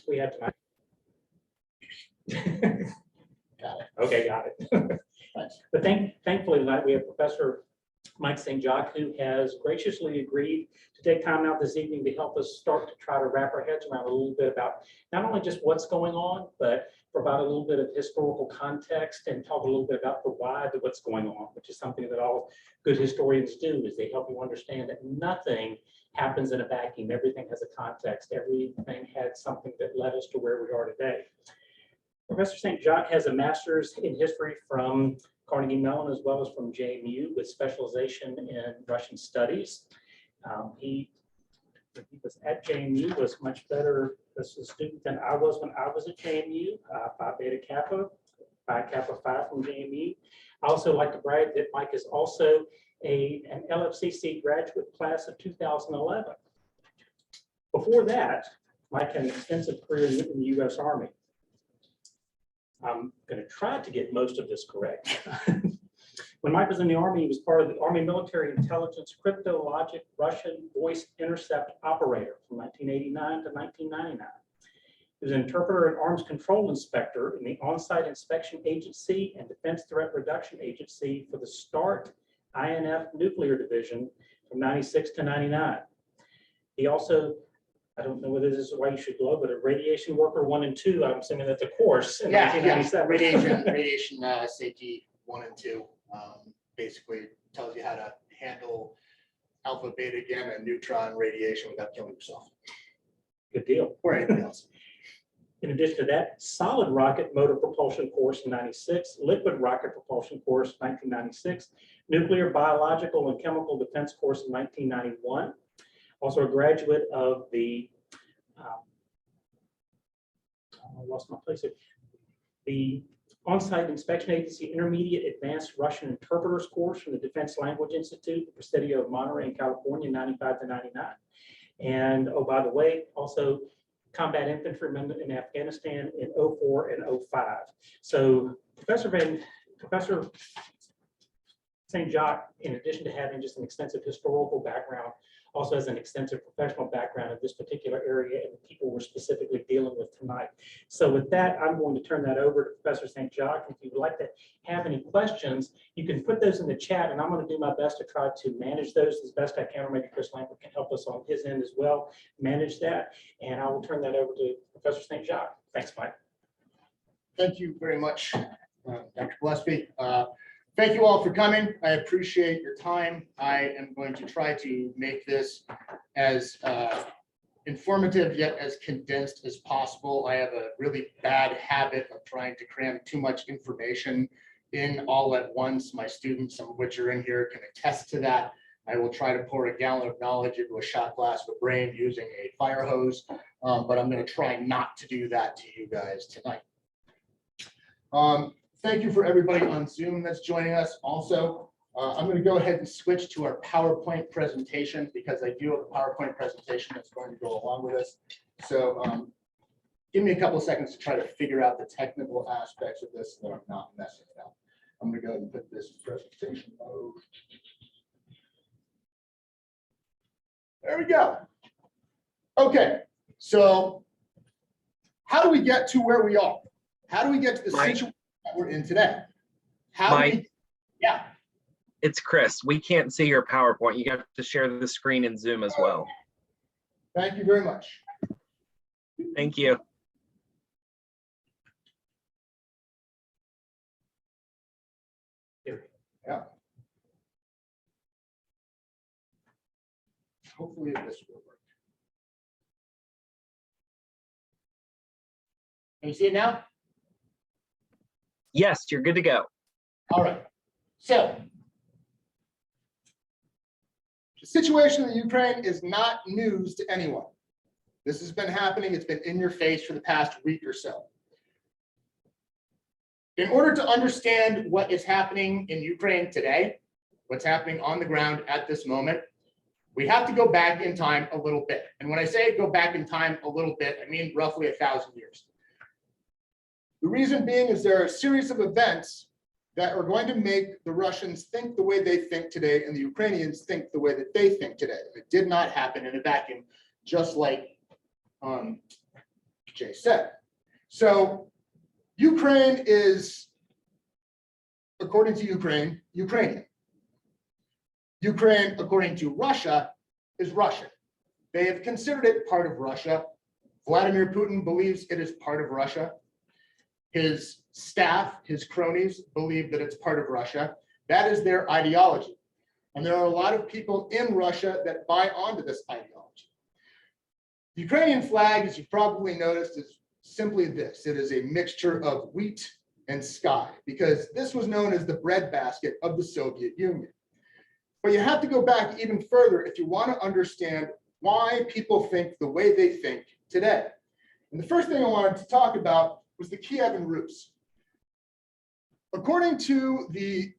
we have tonight. Got it. Okay, got it. Thanks. But thankfully tonight we have Professor Mike St. Jacques, who has graciously agreed to take time out this evening to help us start to try to wrap our heads around a little bit about not only just what's going on, but provide a little bit of historical context and talk a little bit about the why of what's going on, which is something that all good historians do, is they help you understand that nothing happens in a vacuum. Everything has a context. Everything had something that led us to where we are today. Professor St. Jacques has a master's in history from Carnegie Mellon as well as from JMU with specialization in Russian studies. He was at JMU, was much better as a student than I was when I was at JMU, Phi Beta Kappa, Phi Kappa Phi from JMU. I also like to brag that Mike is also an LFCC graduate class of 2011. Before that, Mike had an extensive career in the U.S. Army. I'm going to try to get most of this correct. When Mike was in the Army, he was part of the Army Military Intelligence Cryptologic Russian Voice Intercept Operator from 1989 to 1999. He was an interpreter and arms control inspector in the On-Site Inspection Agency and Defense Threat Reduction Agency for the START INF Nuclear Division from 96 to 99. He also, I don't know whether this is why you should glow, but a Radiation Worker 1 and 2, I'm assuming that's a course in 1997. Radiation safety 1 and 2 basically tells you how to handle alpha, beta, gamma, and neutron radiation without killing yourself. Good deal. Or anything else. In addition to that, solid rocket motor propulsion course in 96, liquid rocket propulsion course 1996, nuclear, biological, and chemical defense course in 1991. Also a graduate of the, I lost my place here, the On-Site Inspection Agency Intermediate Advanced Russian Interpreters course from the Defense Language Institute, the Presidio of Monterey in California, 95 to 99. And oh, by the way, also combat infantryman in Afghanistan in 04 and 05. So Professor St. Jacques, in addition to having just an extensive historical background, also has an extensive professional background in this particular area and the people we're specifically dealing with tonight. So with that, I'm going to turn that over to Professor St. Jacques. If you would like to have any questions, you can put those in the chat, and I'm going to do my best to try to manage those as best I can, or maybe Chris Lambert can help us on his end as well, manage that. And I will turn that over to Professor St. Jacques. Thanks, Mike. Thank you very much, Dr. Gillespie. Thank you all for coming. I appreciate your time. I am going to try to make this as informative yet as condensed as possible. I have a really bad habit of trying to cram too much information in all at once. My students, some of which are in here, can attest to that. I will try to pour a gallon of knowledge into a shot glass of a brain using a fire hose, but I'm going to try not to do that to you guys tonight. Thank you for everybody on Zoom that's joining us. Also, I'm going to go ahead and switch to our PowerPoint presentation because I do have a PowerPoint presentation that's going to go along with this. So give me a couple of seconds to try to figure out the technical aspects of this so that I'm not messing it up. I'm going to go ahead and put this in presentation mode. There we go. Okay, so how do we get to where we are? How do we get to the situation that we're in today? Yeah. It's Chris. We can't see your PowerPoint. You have to share the screen in Zoom as well. Thank you very much. Thank you. Yeah. Hopefully this will work. Can you see it now? Yes, you're good to go. All right. So the situation in Ukraine is not news to anyone. This has been happening. It's been in your face for the past week or so. In order to understand what is happening in Ukraine today, what's happening on the ground at this moment, we have to go back in time a little bit. And when I say go back in time a little bit, I mean roughly 1,000 years. The reason being is there are a series of events that are going to make the Russians think the way they think today and the Ukrainians think the way that they think today. It did not happen in a vacuum, just like Jay said. So Ukraine is, according to Ukraine, Ukrainian. Ukraine, according to Russia, is Russian. They have considered it part of Russia. Vladimir Putin believes it is part of Russia. His staff, his cronies, believe that it's part of Russia. That is their ideology. And there are a lot of people in Russia that buy onto this ideology. The Ukrainian flag, as you've probably noticed, is simply this. It is a mixture of wheat and sky, because this was known as the breadbasket of the Soviet Union. But you have to go back even further if you want to understand why people think the way they think today. And the first thing I wanted to talk about was the Kievan Rus. According to the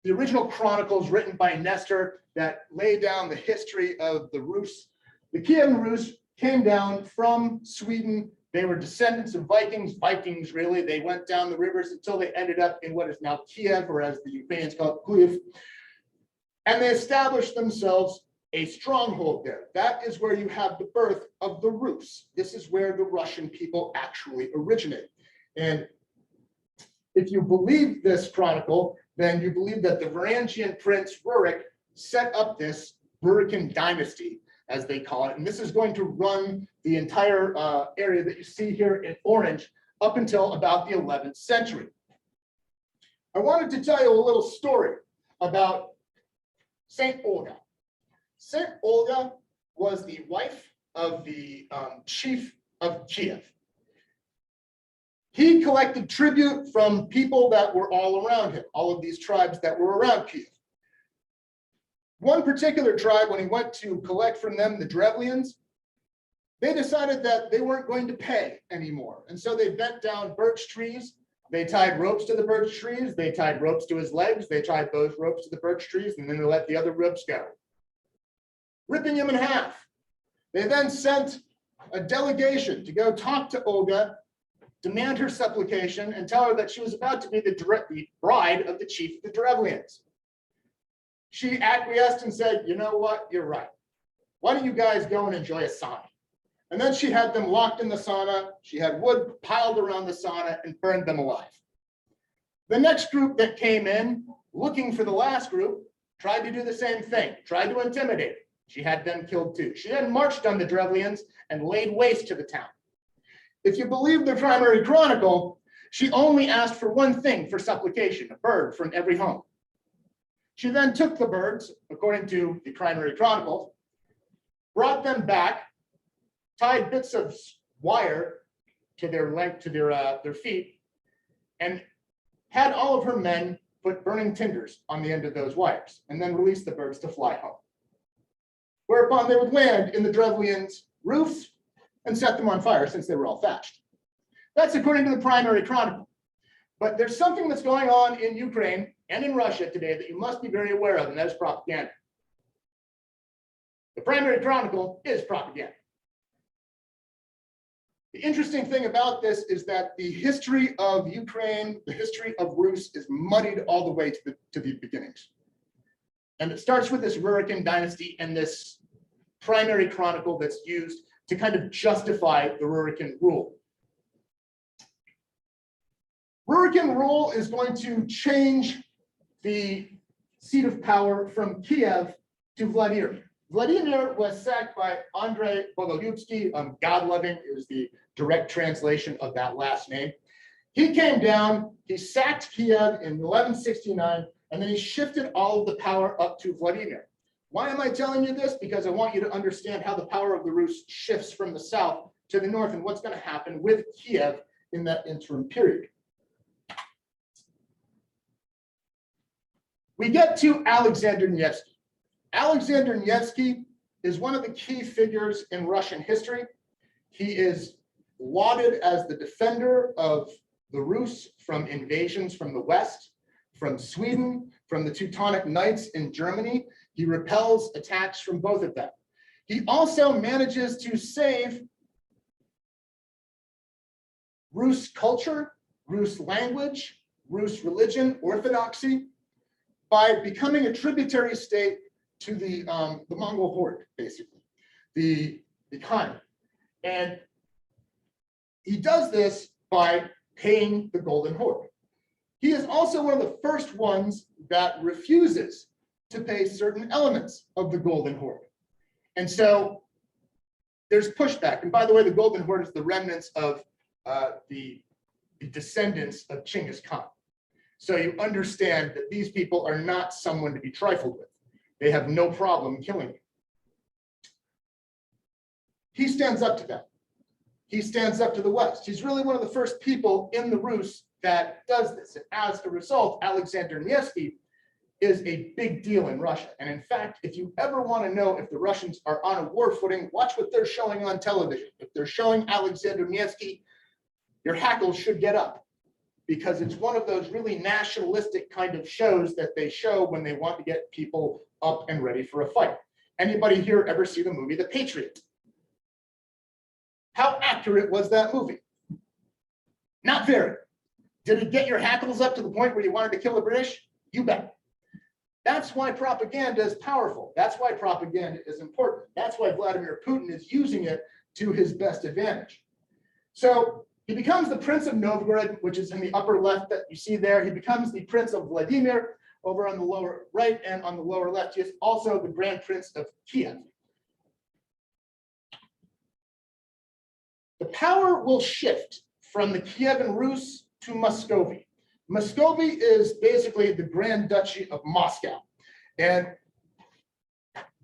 original chronicles written by Nestor that lay down the history of the Rus, the Kievan Rus came down from Sweden. They were descendants of Vikings really. They went down the rivers until they ended up in what is now Kiev, or as the Ukrainians call it, Kyiv. And they established themselves a stronghold there. That is where you have the birth of the Rus. This is where the Russian people actually originate. And if you believe this chronicle, then you believe that the Varangian prince Rurik set up this Rurikin Dynasty, as they call it. And this is going to run the entire area that you see here in orange up until about the 11th century. I wanted to tell you a little story about Saint Olga. Saint Olga was the wife of the chief of Kiev. He collected tribute from people that were all around him, all of these tribes that were around Kiev. One particular tribe, when he went to collect from them, the Drevlians, they decided that they weren't going to pay anymore. And so they bent down birch trees. They tied ropes to the birch trees. They tied ropes to his legs. They tied those ropes to the birch trees, and then they let the other ropes go, ripping him in half. They then sent a delegation to go talk to Olga, demand her supplication, and tell her that she was about to be the bride of the chief of the Drevlians. She acquiesced and said, you know what, you're right. Why don't you guys go and enjoy a sauna? And then she had them locked in the sauna. She had wood piled around the sauna and burned them alive. The next group that came in, looking for the last group, tried to do the same thing, tried to intimidate it. She had them killed too. She then marched on the Drevlians and laid waste to the town. If you believe the primary chronicle, she only asked for one thing for supplication, a bird from every home. She then took the birds, according to the primary chronicles, brought them back, tied bits of wire to their leg, to their feet, and had all of her men put burning tinders on the end of those wires, and then released the birds to fly home. Whereupon they would land in the Drevlians' roofs and set them on fire, since they were all thatched. That's according to the primary chronicle. But there's something that's going on in Ukraine and in Russia today that you must be very aware of, and that is propaganda. The primary chronicle is propaganda. The interesting thing about this is that the history of Ukraine, the history of Rus, is muddied all the way to the beginnings. And it starts with this Rurikin Dynasty and this primary chronicle that's used to kind of justify the Rurikin rule. Rurikin rule is going to change the seat of power from Kiev to Vladimir. Vladimir was sacked by Andrei Bogolyubsky. God-loving is the direct translation of that last name. He came down, he sacked Kiev in 1169, and then he shifted all of the power up to Vladimir. Why am I telling you this? Because I want you to understand how the power of the Rus shifts from the south to the north and what's going to happen with Kiev in that interim period. We get to Alexander Nevsky. Alexander Nevsky is one of the key figures in Russian history. He is lauded as the defender of the Rus from invasions from the west, from Sweden, from the Teutonic Knights in Germany. He repels attacks from both of them. He also manages to save Rus culture, Rus language, Rus religion, orthodoxy, by becoming a tributary state to the Mongol horde, basically. The economy. And he does this by paying the Golden Horde. He is also one of the first ones that refuses to pay certain elements of the Golden Horde. And so there's pushback. And by the way, the Golden Horde is the remnants of the descendants of Genghis Khan. So you understand that these people are not someone to be trifled with. They have no problem killing you. He stands up to them. He stands up to the West. He's really one of the first people in the Rus that does this. And as a result, Alexander Nevsky is a big deal in Russia. And in fact, if you ever want to know if the Russians are on a war footing, watch what they're showing on television. If they're showing Alexander Nevsky, your hackles should get up, because it's one of those really nationalistic kind of shows that they show when they want to get people up and ready for a fight. Anybody here ever see the movie The Patriot? How accurate was that movie? Not very. Did it get your hackles up to the point where you wanted to kill the British? You bet. That's why propaganda is powerful. That's why propaganda is important. That's why Vladimir Putin is using it to his best advantage. So he becomes the Prince of Novgorod, which is in the upper left that you see there. He becomes the Prince of Vladimir over on the lower right, and on the lower left, he is also the Grand Prince of Kiev. The power will shift from the Kievan Rus to Muscovy. Muscovy is basically the Grand Duchy of Moscow. And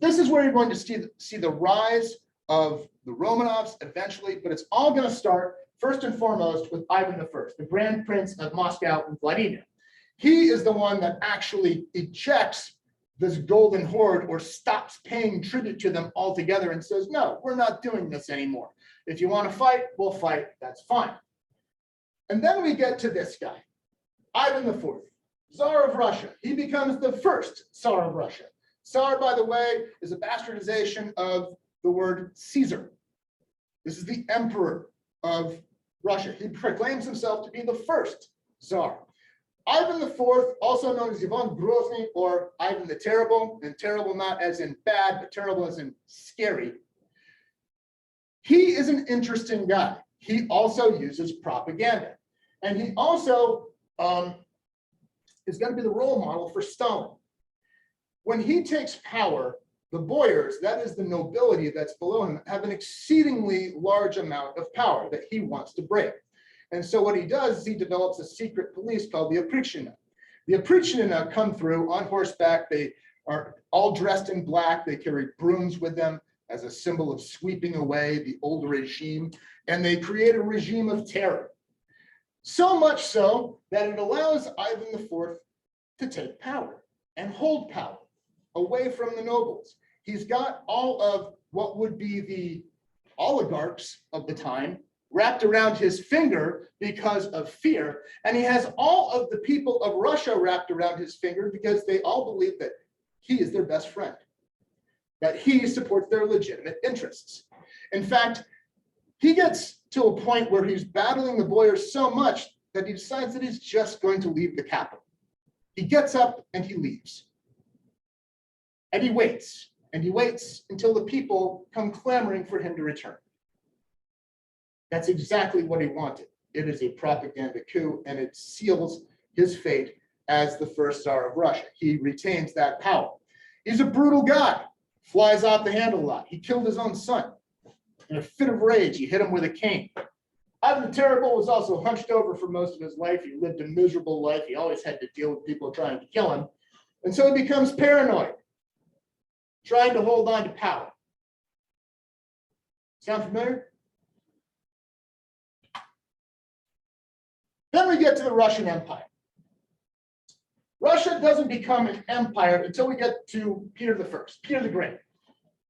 this is where you're going to see the rise of the Romanovs eventually, but it's all going to start first and foremost with Ivan I, the Grand Prince of Moscow and Vladimir. He is the one that actually ejects this Golden Horde, or stops paying tribute to them altogether, and says, no, we're not doing this anymore. If you want to fight, we'll fight, that's fine. And then we get to this guy, Ivan IV, Tsar of Russia. He becomes the first Tsar of Russia. Tsar, by the way, is a bastardization of the word Caesar. This is the emperor of Russia. He proclaims himself to be the first Tsar. Ivan IV, also known as Ivan Grozny, or Ivan the Terrible, and terrible not as in bad, but terrible as in scary. He is an interesting guy. He also uses propaganda. And he also is going to be the role model for Stalin. When he takes power, the boyars, that is the nobility that's below him, have an exceedingly large amount of power that he wants to break. And so what he does is he develops a secret police called the Oprichnina. The Oprichnina come through on horseback. They are all dressed in black. They carry brooms with them as a symbol of sweeping away the old regime. And they create a regime of terror. So much so that it allows Ivan IV to take power and hold power away from the nobles. He's got all of what would be the oligarchs of the time wrapped around his finger because of fear. And he has all of the people of Russia wrapped around his finger because they all believe that he is their best friend, that he supports their legitimate interests. In fact, he gets to a point where he's battling the boyars so much that he decides that he's just going to leave the capital. He gets up and he leaves. And he waits until the people come clamoring for him to return. That's exactly what he wanted. It is a propaganda coup, and it seals his fate as the first Tsar of Russia. He retains that power. He's a brutal guy, flies off the handle a lot. He killed his own son. In a fit of rage, he hit him with a cane. Ivan the Terrible was also hunched over for most of his life. He lived a miserable life. He always had to deal with people trying to kill him. And so he becomes paranoid, trying to hold on to power. Sound familiar? Then we get to the Russian Empire. Russia doesn't become an empire until we get to Peter I, Peter the Great.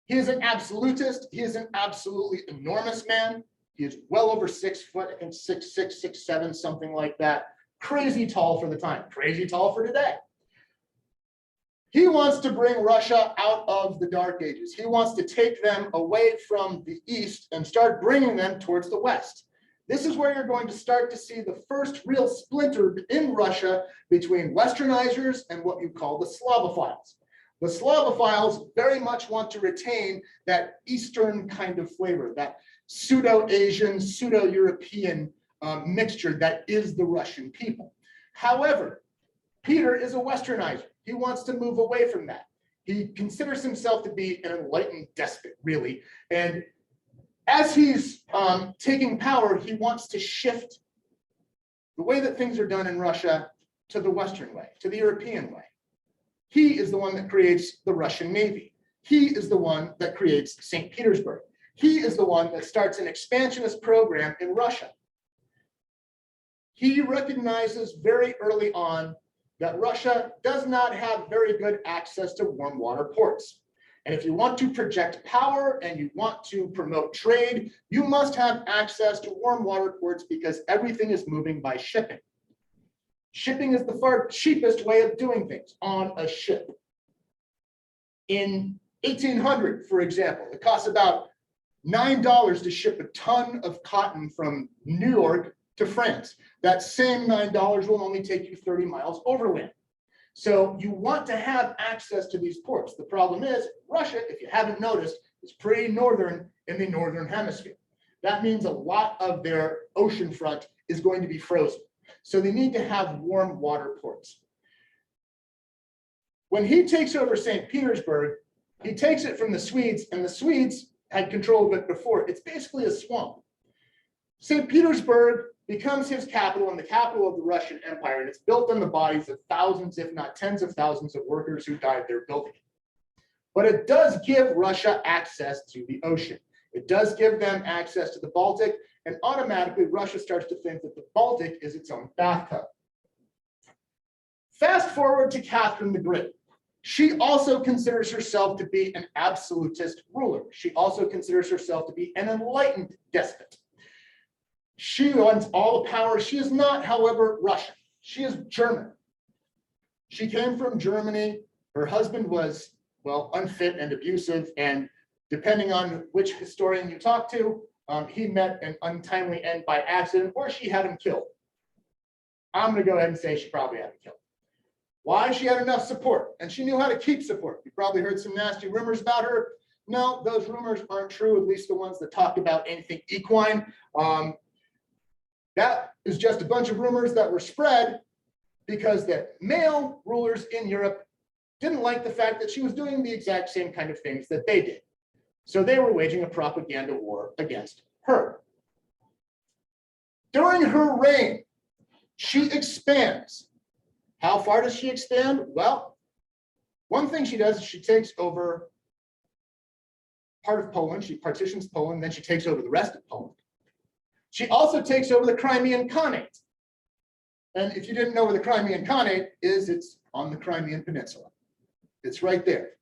He is an absolutist. He is an absolutely enormous man. He is well over 6 foot, I think 6'6", 6'7", something like that. Crazy tall for the time, crazy tall for today. He wants to bring Russia out of the Dark Ages. He wants to take them away from the East and start bringing them towards the West. This is where you're going to start to see the first real splinter in Russia between Westernizers and what you call the Slavophiles. The Slavophiles very much want to retain that Eastern kind of flavor, that pseudo-Asian, pseudo-European mixture that is the Russian people. However, Peter is a Westernizer. He wants to move away from that. He considers himself to be an enlightened despot, really. And as he's taking power, he wants to shift the way that things are done in Russia to the Western way, to the European way. He is the one that creates the Russian Navy. He is the one that creates St. Petersburg. He is the one that starts an expansionist program in Russia. He recognizes very early on that Russia does not have very good access to warm water ports. And if you want to project power and you want to promote trade, you must have access to warm water ports because everything is moving by shipping. Shipping is the far cheapest way of doing things on a ship. In 1800, for example, it costs about $9 to ship a ton of cotton from New York to France. That same $9 will only take you 30 miles overland. So you want to have access to these ports. The problem is Russia, if you haven't noticed, is pretty northern in the northern hemisphere. That means a lot of their ocean front is going to be frozen. So they need to have warm water ports. When he takes over St. Petersburg, he takes it from the Swedes, and the Swedes had control of it before. It's basically a swamp. St. Petersburg becomes his capital and the capital of the Russian Empire, and it's built on the bodies of thousands, if not tens of thousands of workers who died there building it. But it does give Russia access to the ocean. It does give them access to the Baltic, and automatically Russia starts to think that the Baltic is its own bathtub. Fast forward to Catherine the Great. She also considers herself to be an absolutist ruler. She also considers herself to be an enlightened despot. She wants all the power. She is not, however, Russian. She is German. She came from Germany. Her husband was, well, unfit and abusive, and depending on which historian you talk to, he met an untimely end by accident, or she had him killed. I'm going to go ahead and say she probably had him killed. Why? She had enough support, and she knew how to keep support. You probably heard some nasty rumors about her. No, those rumors aren't true, at least the ones that talk about anything equine. That is just a bunch of rumors that were spread because the male rulers in Europe didn't like the fact that she was doing the exact same kind of things that they did. So they were waging a propaganda war against her. During her reign, she expands. How far does she expand? Well, one thing she does is she takes over part of Poland. She partitions Poland, then she takes over the rest of Poland. She also takes over the Crimean Khanate. And if you didn't know where the Crimean Khanate is, it's on the Crimean Peninsula. It's right there.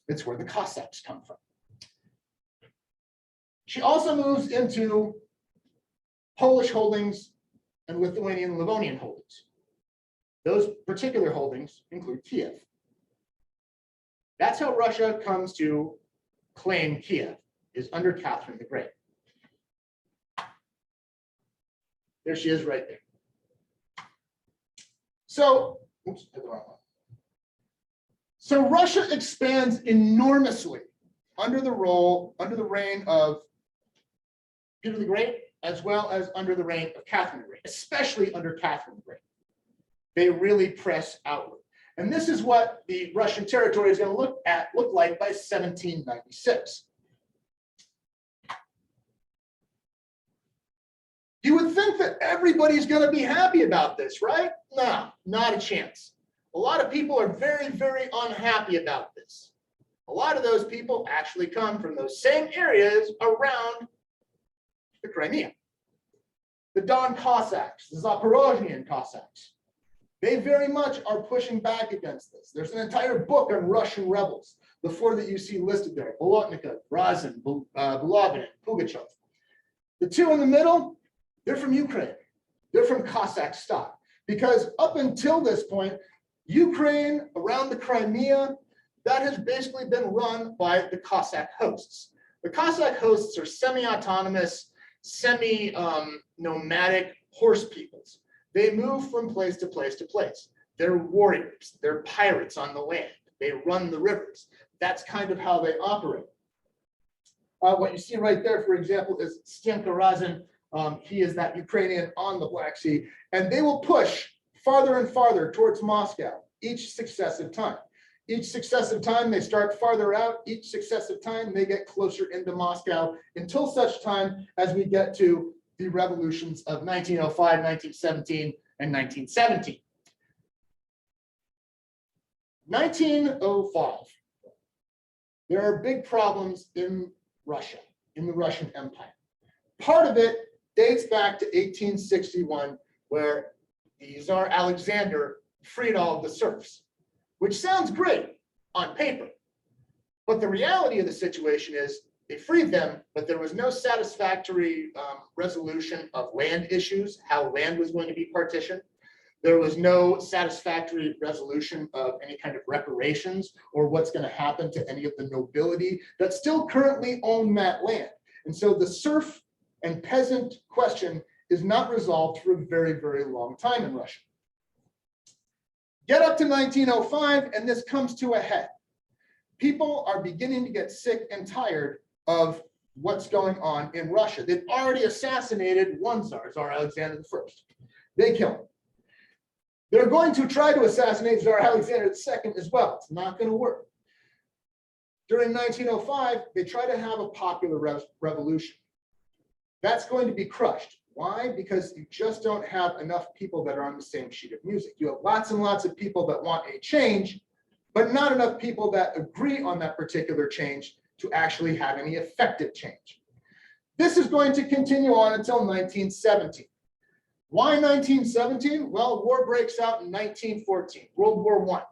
It's where the Cossacks come from. She also moves into Polish holdings and Lithuanian and Livonian holdings. Those particular holdings include Kiev. That's how Russia comes to claim Kiev, is under Catherine the Great. There she is right there. So, oops, hit the wrong one. So Russia expands enormously under the reign of Peter the Great, as well as under the reign of Catherine the Great, especially under Catherine the Great. They really press outward. And this is what the Russian territory is going to look like by 1796. You would think that everybody's going to be happy about this, right? No, not a chance. A lot of people are very, very unhappy about this. A lot of those people actually come from those same areas around the Crimea. The Don Cossacks, the Zaporozhian Cossacks, they very much are pushing back against this. There's an entire book on Russian rebels, the four that you see listed there: Bolotnikov, Razin, Bulavin, and Pugachev. The two in the middle, they're from Ukraine. They're from Cossack stock. Because up until this point, Ukraine around the Crimea, that has basically been run by the Cossack hosts. The Cossack hosts are semi-autonomous, semi-nomadic horse peoples. They move from place to place to place. They're warriors. They're pirates on the land. They run the rivers. That's kind of how they operate. What you see right there, for example, is Stenka Razin. He is that Ukrainian on the Black Sea, and they will push farther and farther towards Moscow each successive time. Each successive time they start farther out, each successive time they get closer into Moscow until such time as we get to the revolutions of 1905, 1917, and 1917. 1905, there are big problems in Russia, in the Russian Empire. Part of it dates back to 1861, where the Tsar Alexander freed all of the serfs, which sounds great on paper. But the reality of the situation is they freed them, but there was no satisfactory resolution of land issues, how land was going to be partitioned. There was no satisfactory resolution of any kind of reparations or what's going to happen to any of the nobility that still currently own that land. And so the serf and peasant question is not resolved for a very, very long time in Russia. Get up to 1905, and this comes to a head. People are beginning to get sick and tired of what's going on in Russia. They've already assassinated one Tsar, Tsar Alexander I. They kill him. They're going to try to assassinate Tsar Alexander II as well. It's not going to work. During 1905, they try to have a popular revolution. That's going to be crushed. Why? Because you just don't have enough people that are on the same sheet of music. You have lots and lots of people that want a change, but not enough people that agree on that particular change to actually have any effective change. This is going to continue on until 1917. Why 1917? Well, war breaks out in 1914, World War I.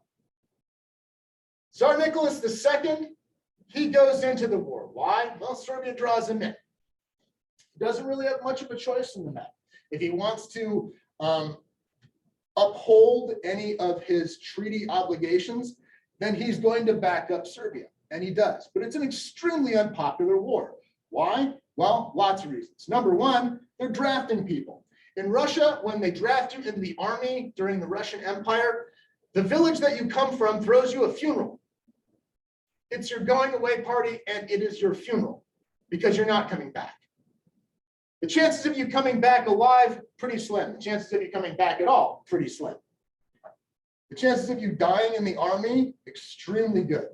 Tsar Nicholas II, he goes into the war. Why? Well, Serbia draws him in. Doesn't really have much of a choice in the matter. If he wants to uphold any of his treaty obligations, then he's going to back up Serbia, and he does. But it's an extremely unpopular war. Why? Well, lots of reasons. Number one, they're drafting people. In Russia, when they draft you into the army during the Russian Empire, the village that you come from throws you a funeral. It's your going away party, and it is your funeral because you're not coming back. The chances of you coming back alive, pretty slim. The chances of you coming back at all, pretty slim. The chances of you dying in the army, extremely good.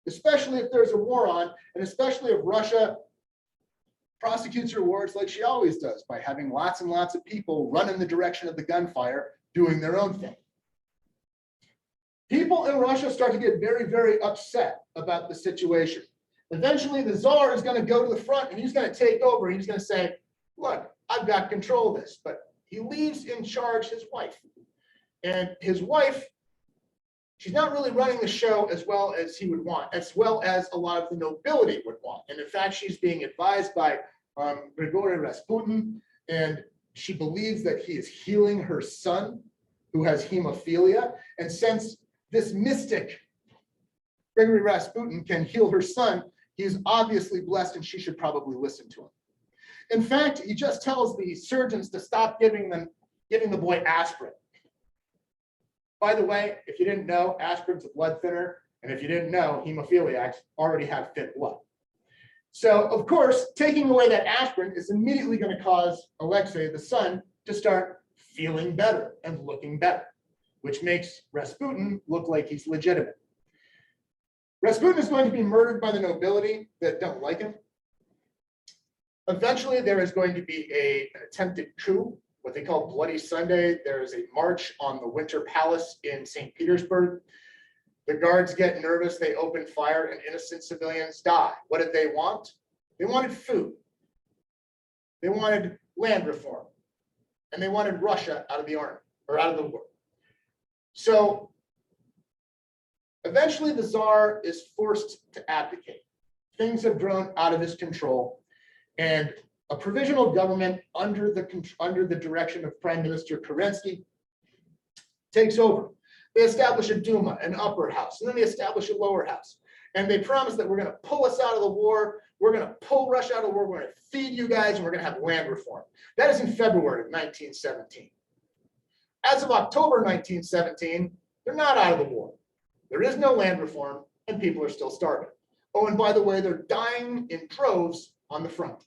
Especially if there's a war on, and especially if Russia prosecutes her wars like she always does, by having lots and lots of people run in the direction of the gunfire, doing their own thing. People in Russia start to get very, very upset about the situation. Eventually, the Tsar is going to go to the front and he's going to take over. He's going to say, look, I've got control of this. But he leaves in charge his wife. And his wife, she's not really running the show as well as he would want, as well as a lot of the nobility would want. And in fact, she's being advised by Grigory Rasputin, and she believes that he is healing her son, who has hemophilia. And since this mystic, Grigory Rasputin, can heal her son, he's obviously blessed, and she should probably listen to him. In fact, he just tells the surgeons to stop giving the boy aspirin. By the way, if you didn't know, aspirin's a blood thinner, and if you didn't know, hemophiliacs already have thin blood. So, of course, taking away that aspirin is immediately going to cause Alexei, the son, to start feeling better and looking better, which makes Rasputin look like he's legitimate. Rasputin is going to be murdered by the nobility that don't like him. Eventually, there is going to be an attempted coup, what they call Bloody Sunday. There is a march on the Winter Palace in St. Petersburg. The guards get nervous, they open fire, and innocent civilians die. What did they want? They wanted food. They wanted land reform. And they wanted Russia out of the army, or out of the war. So eventually the Tsar is forced to abdicate. Things have grown out of his control, and a provisional government under the direction of Prime Minister Kerensky takes over. They establish a Duma, an upper house, and then they establish a lower house. And they promise that we're going to pull us out of the war, we're going to pull Russia out of the war, we're going to feed you guys, and we're going to have land reform. That is in February of 1917. As of October 1917, they're not out of the war. There is no land reform, and people are still starving. Oh, and by the way, they're dying in droves on the front.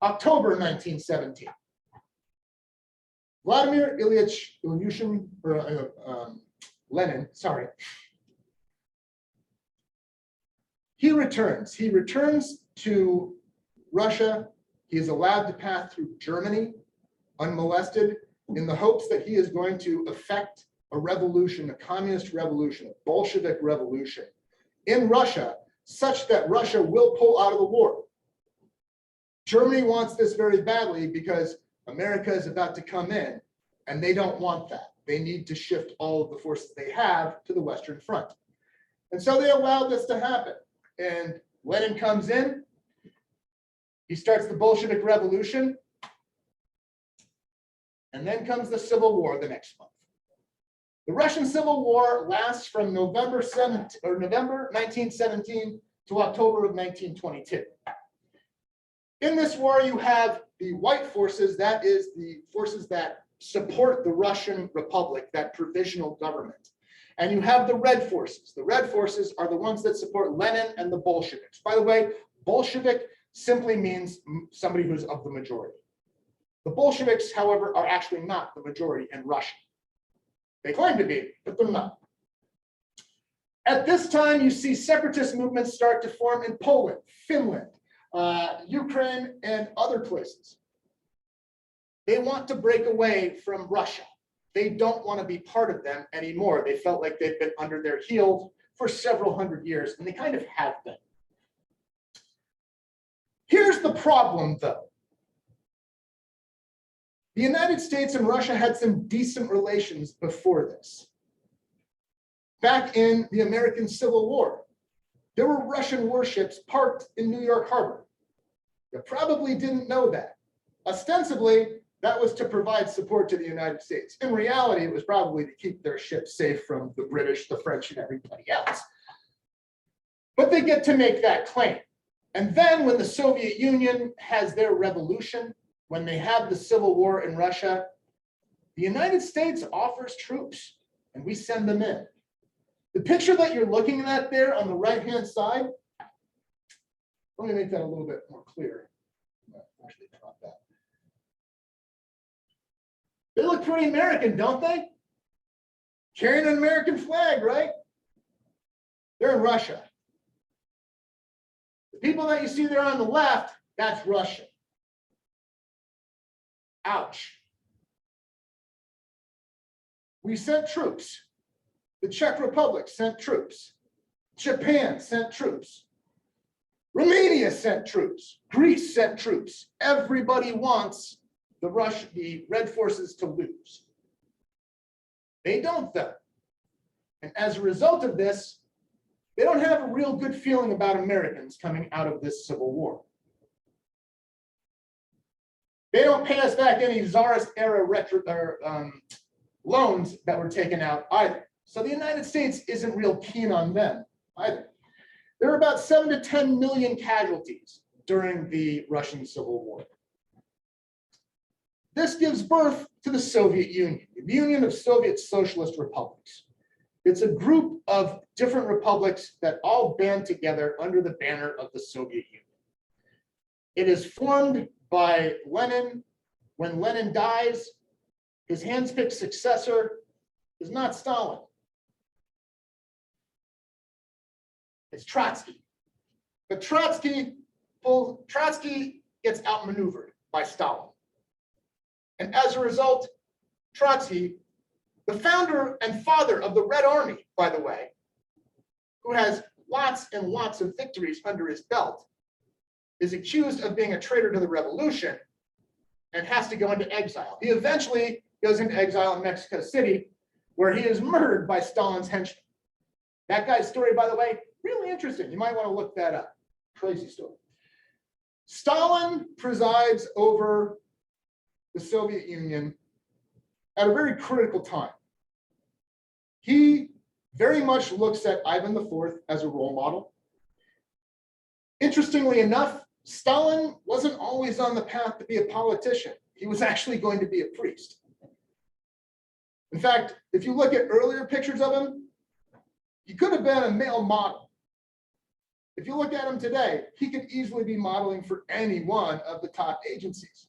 October 1917. Vladimir Ilyich Lenin, sorry. He returns. He returns to Russia. He is allowed to pass through Germany unmolested in the hopes that he is going to effect a revolution, a communist revolution, a Bolshevik revolution in Russia, such that Russia will pull out of the war. Germany wants this very badly because America is about to come in, and they don't want that. They need to shift all of the forces they have to the Western Front. And so they allow this to happen. And Lenin comes in, he starts the Bolshevik Revolution, and then comes the Civil War the next month. The Russian Civil War lasts from November 1917 to October of 1922. In this war, you have the white forces, that is the forces that support the Russian Republic, that provisional government. And you have the red forces. The red forces are the ones that support Lenin and the Bolsheviks. By the way, Bolshevik simply means somebody who's of the majority. The Bolsheviks, however, are actually not the majority in Russia. They claim to be, but they're not. At this time, you see separatist movements start to form in Poland, Finland, Ukraine, and other places. They want to break away from Russia. They don't want to be part of them anymore. They felt like they've been under their heels for several hundred years, and they kind of have been. Here's the problem, though. The United States and Russia had some decent relations before this. Back in the American Civil War, there were Russian warships parked in New York Harbor. You probably didn't know that. Ostensibly, that was to provide support to the United States. In reality, it was probably to keep their ships safe from the British, the French, and everybody else. But they get to make that claim. And then when the Soviet Union has their revolution, when they have the Civil War in Russia, the United States offers troops, and we send them in. The picture that you're looking at there on the right-hand side, let me make that a little bit more clear. Actually, drop that. They look pretty American, don't they? Carrying an American flag, right? They're in Russia. The people that you see there on the left, that's Russia. Ouch. We sent troops. The Czech Republic sent troops. Japan sent troops. Romania sent troops. Greece sent troops. Everybody wants the red forces to lose. They don't, though. And as a result of this, they don't have a real good feeling about Americans coming out of this Civil War. They don't pay us back any Tsarist era loans that were taken out either. So the United States isn't real keen on them either. There are about 7 to 10 million casualties during the Russian Civil War. This gives birth to the Soviet Union, the Union of Soviet Socialist Republics. It's a group of different republics that all band together under the banner of the Soviet Union. It is formed by Lenin. When Lenin dies, his handpicked successor is not Stalin. It's Trotsky. But Trotsky gets outmaneuvered by Stalin. And as a result, Trotsky, the founder and father of the Red Army, by the way, who has lots and lots of victories under his belt, is accused of being a traitor to the revolution and has to go into exile. He eventually goes into exile in Mexico City, where he is murdered by Stalin's henchmen. That guy's story, by the way, really interesting. You might want to look that up. Crazy story. Stalin presides over the Soviet Union at a very critical time. He very much looks at Ivan IV as a role model. Interestingly enough, Stalin wasn't always on the path to be a politician. He was actually going to be a priest. In fact, if you look at earlier pictures of him, he could have been a male model. If you look at him today, he could easily be modeling for any one of the top agencies.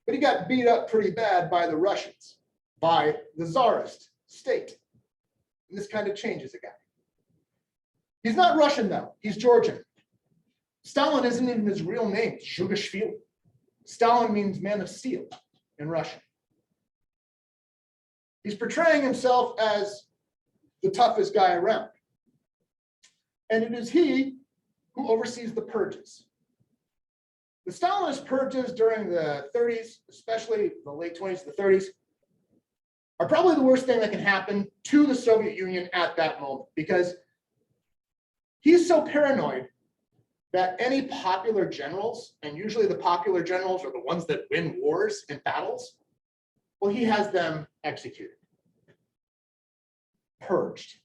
But he got beat up pretty bad by the Russians, by the Tsarist state. And this kind of changes a guy. He's not Russian though, he's Georgian. Stalin isn't even his real name, it's Zhugashvili. Stalin means man of steel in Russian. He's portraying himself as the toughest guy around. And it is he who oversees the purges. The Stalinist purges during the 30s, especially the late 20s to the 30s, are probably the worst thing that can happen to the Soviet Union at that moment, because he's so paranoid that any popular generals, and usually the popular generals are the ones that win wars and battles, well, he has them executed, purged.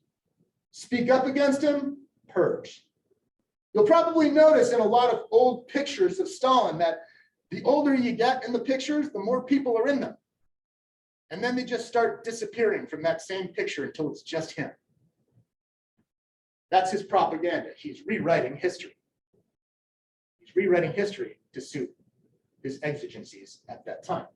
Speak up against him, purged. You'll probably notice in a lot of old pictures of Stalin that the older you get in the pictures, the more people are in them. And then they just start disappearing from that same picture until it's just him. That's his propaganda. He's rewriting history. He's rewriting history to suit his exigencies at that time.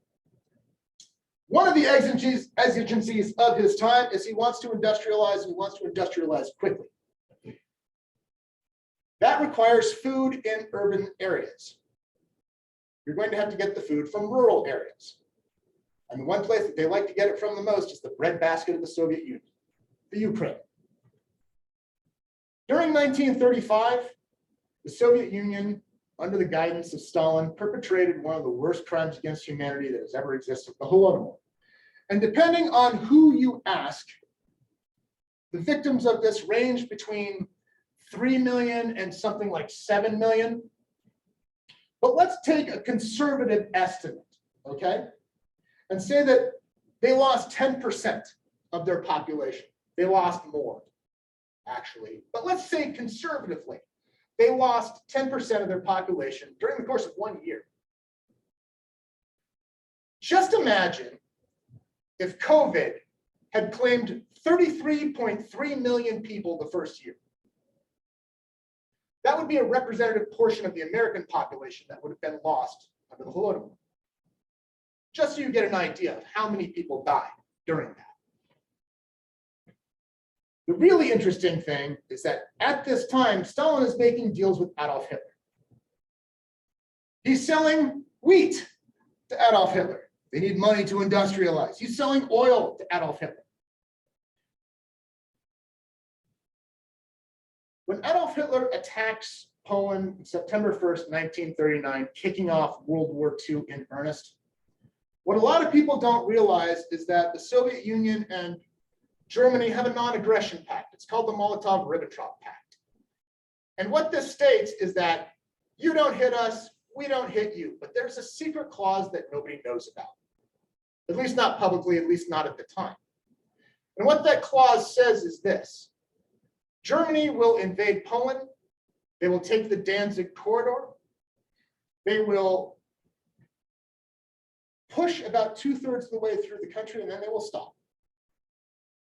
One of the exigencies of his time is he wants to industrialize, and he wants to industrialize quickly. That requires food in urban areas. You're going to have to get the food from rural areas. And the one place that they like to get it from the most is the breadbasket of the Soviet Union, the Ukraine. During 1935, the Soviet Union, under the guidance of Stalin, perpetrated one of the worst crimes against humanity that has ever existed, the Holodomor. And depending on who you ask, the victims of this range between 3 million and something like 7 million. But let's take a conservative estimate, okay? And say that they lost 10% of their population. They lost more, actually. But let's say conservatively, they lost 10% of their population during the course of 1 year. Just imagine if COVID had claimed 33.3 million people the first year. That would be a representative portion of the American population that would have been lost under the Holodomor. Just so you get an idea of how many people died during that. The really interesting thing is that at this time, Stalin is making deals with Adolf Hitler. He's selling wheat to Adolf Hitler. They need money to industrialize. He's selling oil to Adolf Hitler. When Adolf Hitler attacks Poland on September 1st, 1939, kicking off World War II in earnest, what a lot of people don't realize is that the Soviet Union and Germany have a non-aggression pact. It's called the Molotov-Ribbentrop Pact. And what this states is that you don't hit us, we don't hit you. But there's a secret clause that nobody knows about. At least not publicly, at least not at the time. And what that clause says is this: Germany will invade Poland. They will take the Danzig corridor. They will push about 2/3 of the way through the country, and then they will stop.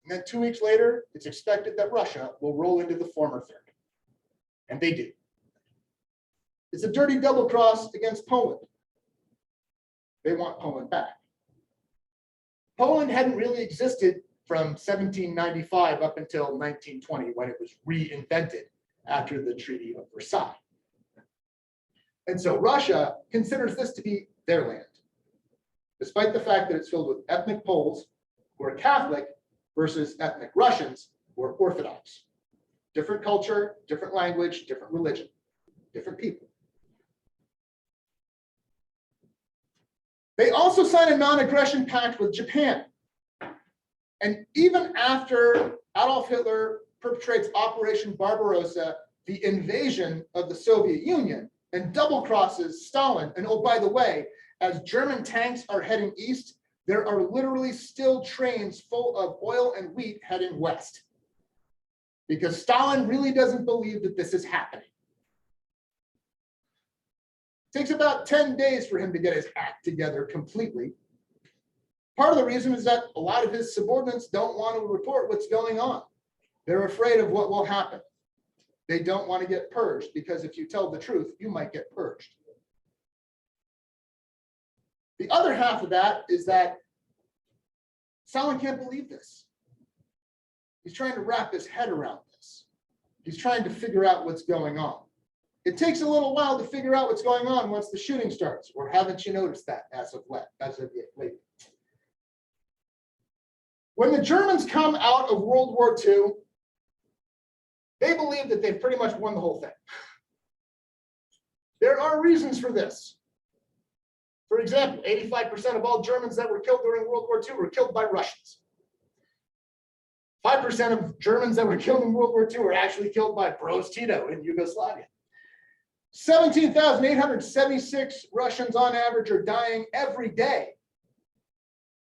And then 2 weeks later, it's expected that Russia will roll into the former third. And they do. It's a dirty double cross against Poland. They want Poland back. Poland hadn't really existed from 1795 up until 1920, when it was reinvented after the Treaty of Versailles. And so Russia considers this to be their land, despite the fact that it's filled with ethnic Poles who are Catholic versus ethnic Russians who are Orthodox. Different culture, different language, different religion, different people. They also signed a non-aggression pact with Japan. And even after Adolf Hitler perpetrates Operation Barbarossa, the invasion of the Soviet Union, and double crosses Stalin, and oh, by the way, as German tanks are heading east, there are literally still trains full of oil and wheat heading west, because Stalin really doesn't believe that this is happening. It takes about 10 days for him to get his act together completely. Part of the reason is that a lot of his subordinates don't want to report what's going on. They're afraid of what will happen. They don't want to get purged because if you tell the truth, you might get purged. The other half of that is that Stalin can't believe this. He's trying to wrap his head around this. He's trying to figure out what's going on. It takes a little while to figure out what's going on once the shooting starts, or haven't you noticed that as of late? When the Germans come out of World War II, they believe that they've pretty much won the whole thing. There are reasons for this. For example, 85% of all Germans that were killed during World War II were killed by Russians. 5% of Germans that were killed in World War II were actually killed by Broz Tito in Yugoslavia. 17,876 Russians on average are dying every day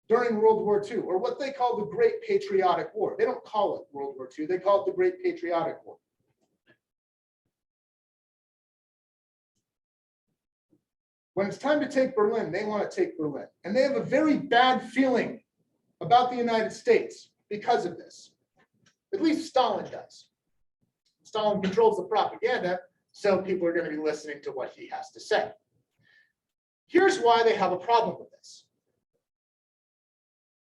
during World War II, or what they call the Great Patriotic War. They don't call it World War II, they call it the Great Patriotic War. When it's time to take Berlin, they want to take Berlin. And they have a very bad feeling about the United States because of this. At least Stalin does. Stalin controls the propaganda, so people are going to be listening to what he has to say. Here's why they have a problem with this.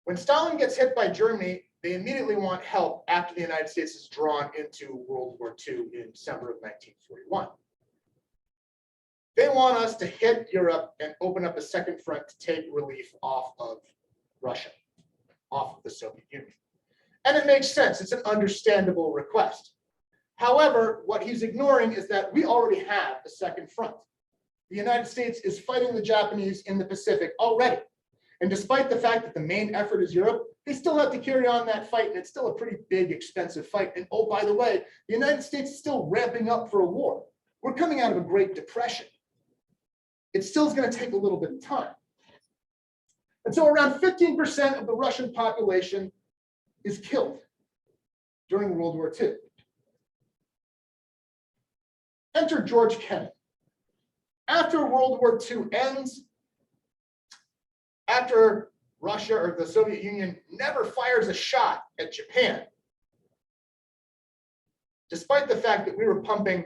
When Stalin gets hit by Germany, they immediately want help after the United States is drawn into World War II in December of 1941. They want us to hit Europe and open up a second front to take relief off of Russia, off of the Soviet Union. And it makes sense. It's an understandable request. However, what he's ignoring is that we already have a second front. The United States is fighting the Japanese in the Pacific already. And despite the fact that the main effort is Europe, they still have to carry on that fight. And it's still a pretty big, expensive fight. And oh, by the way, the United States is still ramping up for a war. We're coming out of a Great Depression. It still is going to take a little bit of time. And so around 15% of the Russian population is killed during World War II. Enter George Kennan. After World War II ends, after Russia or the Soviet Union never fires a shot at Japan, despite the fact that we were pumping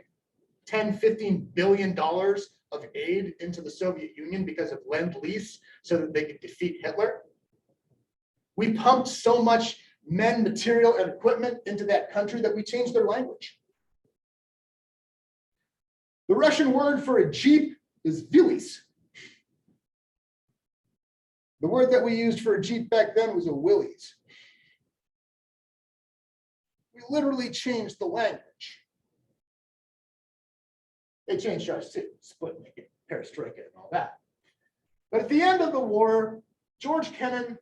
$10, $15 billion of aid into the Soviet Union because of Lend-Lease so that they could defeat Hitler. We pumped so much men, material, and equipment into that country that we changed their language. The Russian word for a Jeep is Vilis. The word that we used for a Jeep back then was a Willys. We literally changed the language. They changed ours too, Sputnik and Perestroika and all that. But at the end of the war, George Kennan,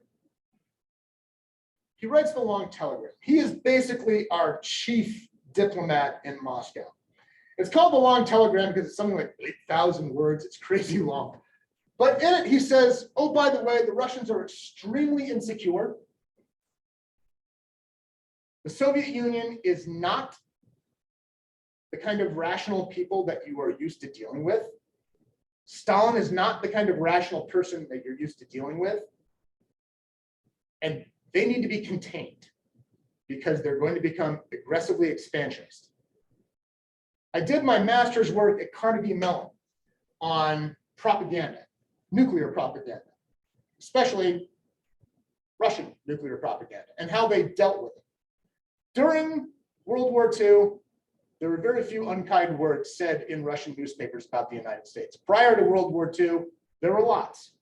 he writes the long telegram. He is basically our chief diplomat in Moscow. It's called the long telegram because it's something like 8,000 words. It's crazy long. But in it, he says, oh, by the way, the Russians are extremely insecure. The Soviet Union is not the kind of rational people that you are used to dealing with. Stalin is not the kind of rational person that you're used to dealing with. And they need to be contained because they're going to become aggressively expansionist. I did my master's work at Carnegie Mellon on propaganda, nuclear propaganda, especially Russian nuclear propaganda and how they dealt with it. During World War II, there were very few unkind words said in Russian newspapers about the United States. Prior to World War II, there were lots.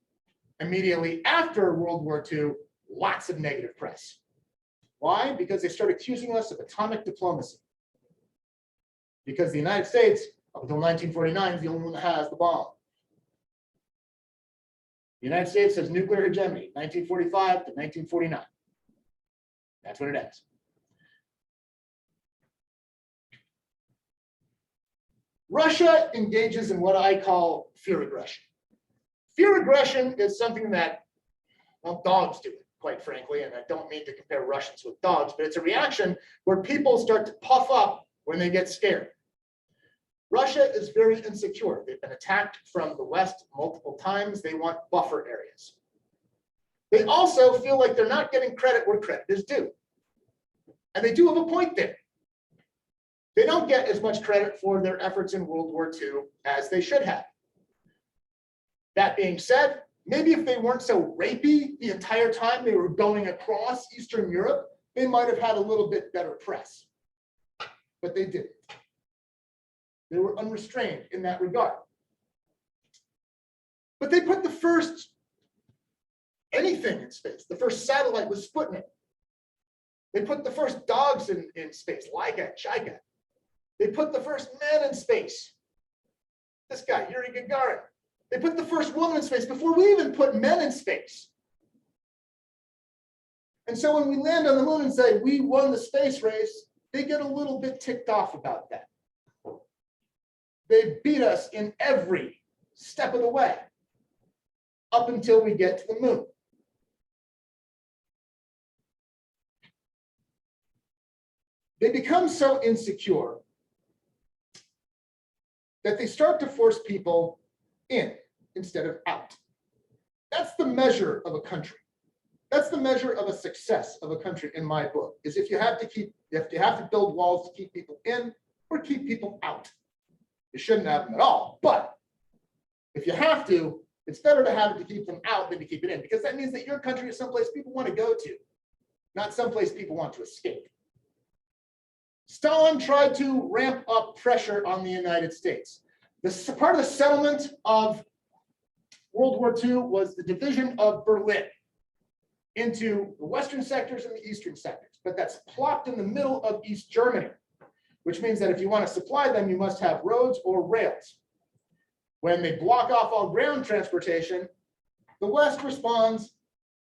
Immediately after World War II, lots of negative press. Why? Because they started accusing us of atomic diplomacy. Because the United States, up until 1949, is the only one that has the bomb. The United States has nuclear hegemony, 1945 to 1949. That's when it ends. Russia engages in what I call fear aggression. Fear aggression is something that, well, dogs do it, quite frankly, and I don't mean to compare Russians with dogs, but it's a reaction where people start to puff up when they get scared. Russia is very insecure. They've been attacked from the West multiple times. They want buffer areas. They also feel like they're not getting credit where credit is due. And they do have a point there. They don't get as much credit for their efforts in World War II as they should have. That being said, maybe if they weren't so rapey the entire time they were going across Eastern Europe, they might have had a little bit better press. But they didn't. They were unrestrained in that regard. But they put the first anything in space. The first satellite was Sputnik. They put the first dogs in space, Ligat, Shigat. They put the first man in space. This guy, Yuri Gagarin. They put the first woman in space before we even put men in space. And so when we land on the moon and say we won the space race, they get a little bit ticked off about that. They beat us in every step of the way up until we get to the moon. They become so insecure that they start to force people in instead of out. That's the measure of a country. That's the measure of a success of a country in my book, is if you have to build walls to keep people in or keep people out. You shouldn't have them at all, but if you have to, it's better to have it to keep them out than to keep it in, because that means that your country is someplace people want to go to, not someplace people want to escape. Stalin tried to ramp up pressure on the United States. Part of the settlement of World War II was the division of Berlin into the western sectors and the eastern sectors, but that's plopped in the middle of East Germany, which means that if you want to supply them, you must have roads or rails. When they block off all ground transportation, the West responds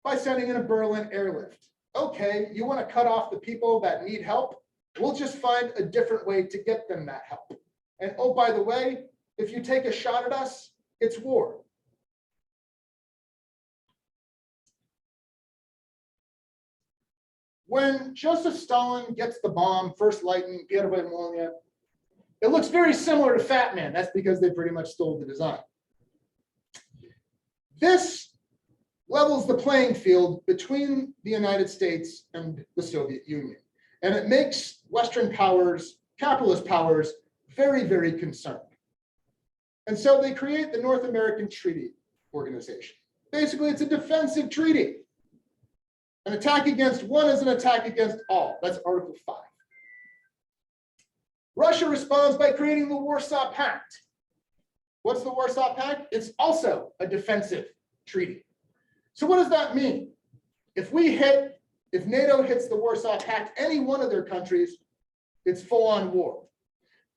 by sending in a Berlin airlift. Okay, you want to cut off the people that need help? We'll just find a different way to get them that help. And oh, by the way, if you take a shot at us, it's war. When Joseph Stalin gets the bomb, first lighting, Первая молния, it looks very similar to Fat Man. That's because they pretty much stole the design. This levels the playing field between the United States and the Soviet Union. And it makes Western powers, capitalist powers, very, very concerned. And so they create the North American Treaty Organization. Basically, it's a defensive treaty. An attack against one is an attack against all. That's Article 5. Russia responds by creating the Warsaw Pact. What's the Warsaw Pact? It's also a defensive treaty. So what does that mean? If NATO hits the Warsaw Pact, any one of their countries, it's full-on war.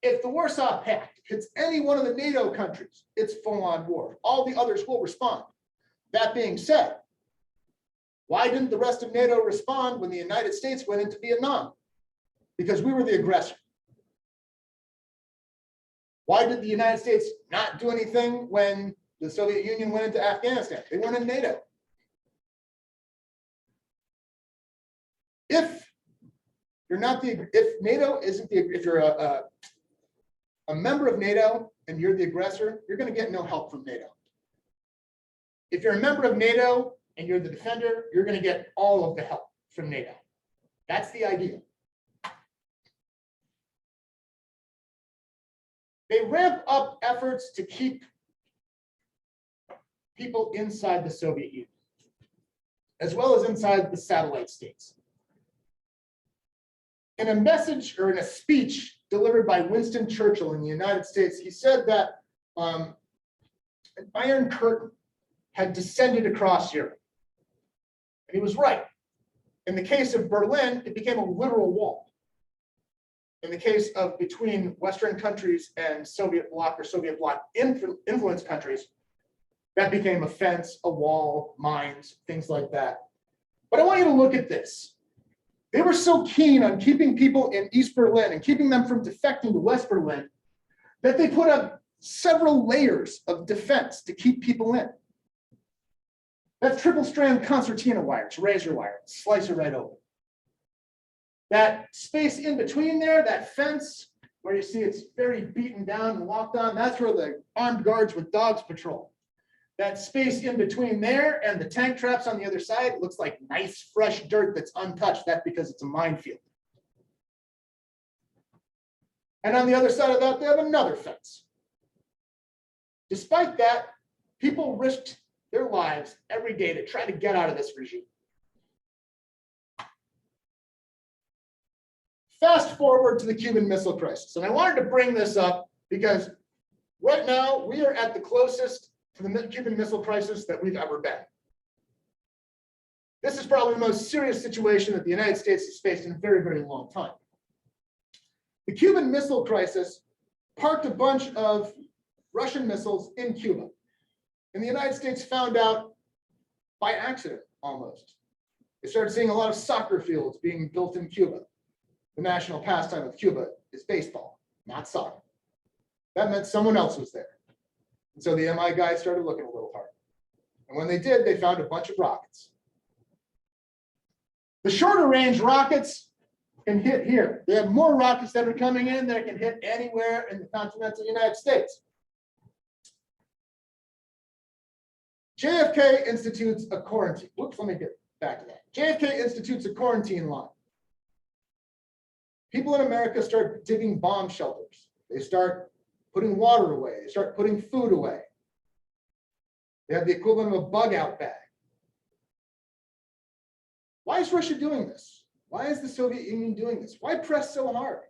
If the Warsaw Pact hits any one of the NATO countries, it's full-on war. All the others will respond. That being said, why didn't the rest of NATO respond when the United States went into Vietnam? Because we were the aggressor. Why did the United States not do anything when the Soviet Union went into Afghanistan? They weren't in NATO. If you're a member of NATO and you're the aggressor, you're going to get no help from NATO. If you're a member of NATO and you're the defender, you're going to get all of the help from NATO. That's the idea. They ramp up efforts to keep people inside the Soviet Union, as well as inside the satellite states. In a message or in a speech delivered by Winston Churchill in the United States, he said that an iron curtain had descended across Europe. And he was right. In the case of Berlin, it became a literal wall. In the case of between Western countries and Soviet bloc or Soviet bloc influenced countries, that became a fence, a wall, mines, things like that. But I want you to look at this. They were so keen on keeping people in East Berlin and keeping them from defecting to West Berlin that they put up several layers of defense to keep people in. That's triple strand concertina wires, razor wire, slice it right open. That space in between there, that fence where you see it's very beaten down and locked on, that's where the armed guards with dogs patrol. That space in between there and the tank traps on the other side looks like nice, fresh dirt that's untouched. That's because it's a minefield. And on the other side of that, they have another fence. Despite that, people risked their lives every day to try to get out of this regime. Fast forward to the Cuban Missile Crisis. And I wanted to bring this up because right now we are at the closest to the Cuban Missile Crisis that we've ever been. This is probably the most serious situation that the United States has faced in a very, very long time. The Cuban Missile Crisis parked a bunch of Russian missiles in Cuba. And the United States found out by accident, almost. They started seeing a lot of soccer fields being built in Cuba. The national pastime of Cuba is baseball, not soccer. That meant someone else was there. And so the MI guys started looking a little hard. And when they did, they found a bunch of rockets. The shorter range rockets can hit here. They have more rockets that are coming in that can hit anywhere in the continental United States. JFK institutes a quarantine. Whoops, let me get back to that. JFK institutes a quarantine line. People in America start digging bomb shelters. They start putting water away. They start putting food away. They have the equivalent of a bug out bag. Why is Russia doing this? Why is the Soviet Union doing this? Why press so hard?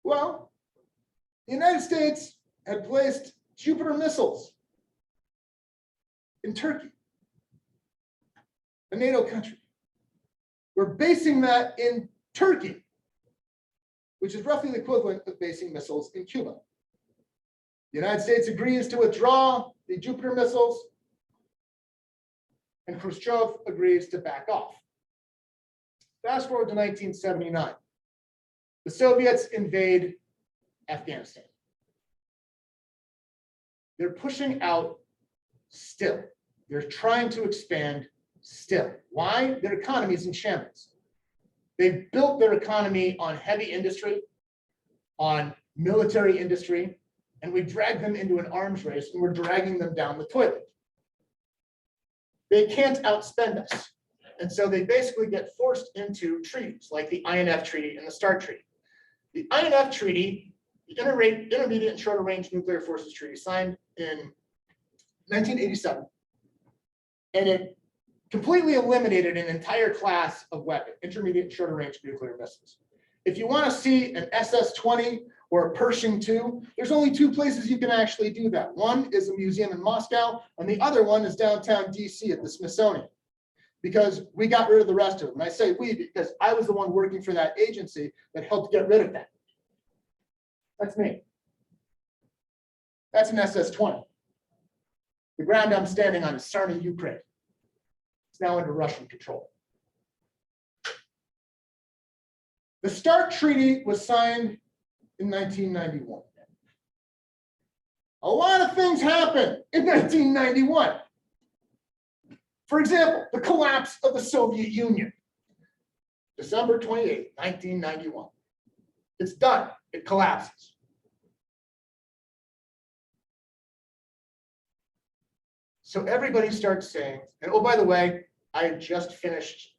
Well, the United States had placed Jupiter missiles in Turkey, a NATO country. We're basing that in Turkey, which is roughly the equivalent of basing missiles in Cuba. The United States agrees to withdraw the Jupiter missiles, and Khrushchev agrees to back off. Fast forward to 1979. The Soviets invade Afghanistan. They're pushing out still. They're trying to expand still. Why? Their economy is in shambles. They've built their economy on heavy industry, on military industry, and we dragged them into an arms race, and we're dragging them down the toilet. They can't outspend us. And so they basically get forced into treaties like the INF Treaty and the START Treaty. The INF Treaty, the Intermediate and Shorter Range Nuclear Forces Treaty, signed in 1987, and it completely eliminated an entire class of weapon, intermediate and shorter range nuclear missiles. If you want to see an SS-20 or a Pershing II, there's only two places you can actually do that. One is a museum in Moscow, and the other one is downtown DC at the Smithsonian, because we got rid of the rest of them. And I say we because I was the one working for that agency that helped get rid of that. That's me. That's an SS-20. The ground I'm standing on is Sarny, Ukraine. It's now under Russian control. The START Treaty was signed in 1991. A lot of things happened in 1991. For example, the collapse of the Soviet Union. December 28, 1991. It's done. It collapses. So everybody starts saying, and oh, by the way, I had just finished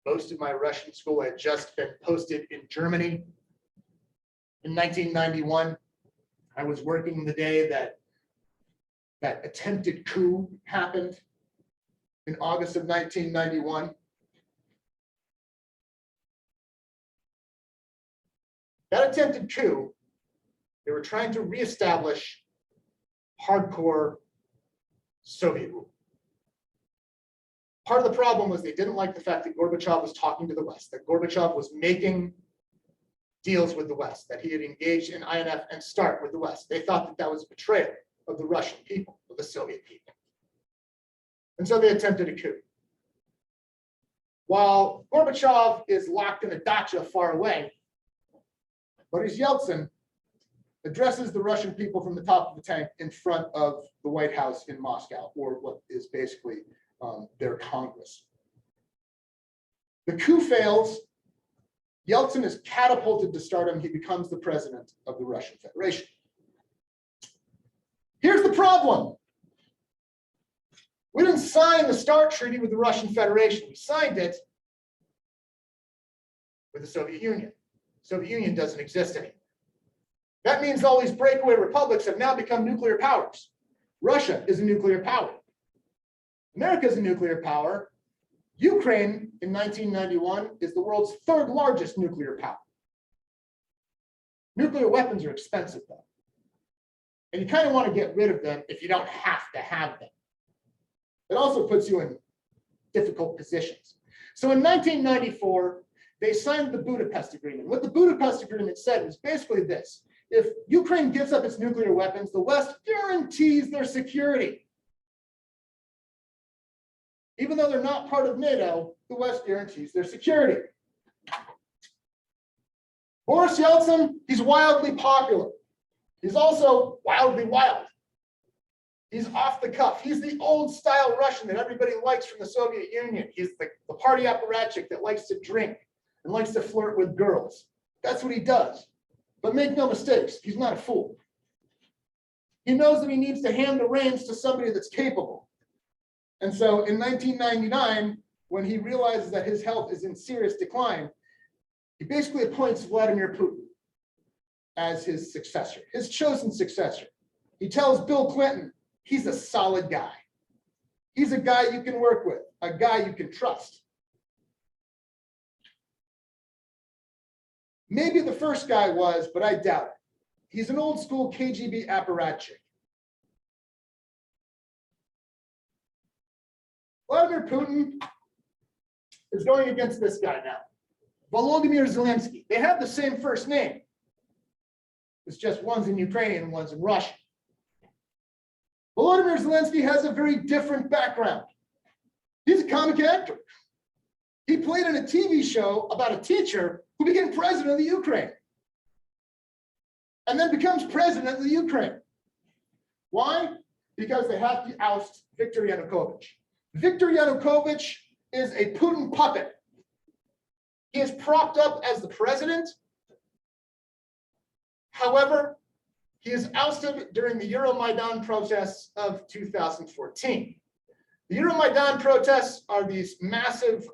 most of my Russian school. I had just been posted in Germany. In 1991, I was working the day that attempted coup happened in August of 1991. That attempted coup, they were trying to reestablish hardcore Soviet rule. Part of the problem was they didn't like the fact that Gorbachev was talking to the West, that Gorbachev was making deals with the West, that he had engaged in INF and START with the West. They thought that that was a betrayal of the Russian people, of the Soviet people. And so they attempted a coup. While Gorbachev is locked in a dacha far away, Boris Yeltsin addresses the Russian people from the top of the tank in front of the White House in Moscow, or what is basically their Congress. The coup fails. Yeltsin is catapulted to stardom. He becomes the president of the Russian Federation. Here's the problem. We didn't sign the START treaty with the Russian Federation. We signed it with the Soviet Union. The Soviet Union doesn't exist anymore. That means all these breakaway republics have now become nuclear powers. Russia is a nuclear power. America is a nuclear power. Ukraine in 1991 is the world's third largest nuclear power. Nuclear weapons are expensive though. And you kind of want to get rid of them if you don't have to have them. It also puts you in difficult positions. So in 1994, they signed the Budapest Agreement. What the Budapest Agreement said was basically this: if Ukraine gives up its nuclear weapons, the West guarantees their security. Even though they're not part of NATO, the West guarantees their security. Boris Yeltsin, he's wildly popular. He's also wildly wild. He's off the cuff. He's the old style Russian that everybody likes from the Soviet Union. He's the party apparatchik that likes to drink and likes to flirt with girls. That's what he does. But make no mistakes, he's not a fool. He knows that he needs to hand the reins to somebody that's capable. And so in 1999, when he realizes that his health is in serious decline, he basically appoints Vladimir Putin as his successor, his chosen successor. He tells Bill Clinton, he's a solid guy. He's a guy you can work with, a guy you can trust. Maybe the first guy was, but I doubt it. He's an old school KGB apparatchik. Vladimir Putin is going against this guy now, Volodymyr Zelensky. They have the same first name. It's just one's in Ukrainian and one's in Russian. Volodymyr Zelensky has a very different background. He's a comic actor. He played in a TV show about a teacher who became president of the Ukraine and then becomes president of the Ukraine. Why? Because they have to oust Viktor Yanukovych. Viktor Yanukovych is a Putin puppet. He is propped up as the president. However, he is ousted during the Euromaidan protests of 2014. The Euromaidan protests are these massive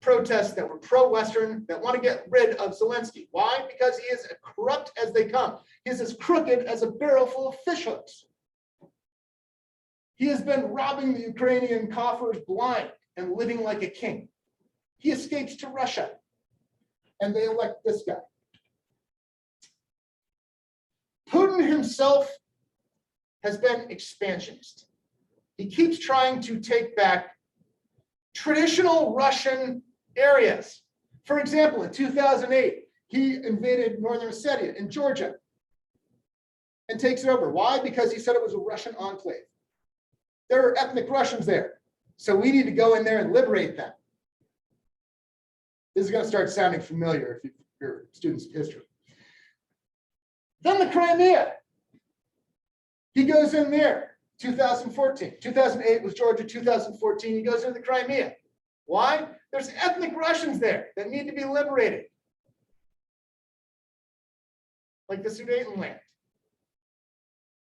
protests that were pro-Western that want to get rid of Zelensky. Why? Because he is as corrupt as they come. He is as crooked as a barrel full of fishhooks. He has been robbing the Ukrainian coffers blind and living like a king. He escapes to Russia, and they elect this guy. Putin himself has been expansionist. He keeps trying to take back traditional Russian areas. For example, in 2008, he invaded Northern Ossetia in Georgia and takes it over. Why? Because he said it was a Russian enclave. There are ethnic Russians there, so we need to go in there and liberate them. This is going to start sounding familiar if you're students of history. Then the Crimea. He goes in there, 2014. 2008 was Georgia, 2014, he goes into the Crimea. Why? There's ethnic Russians there that need to be liberated. Like the Sudetenland,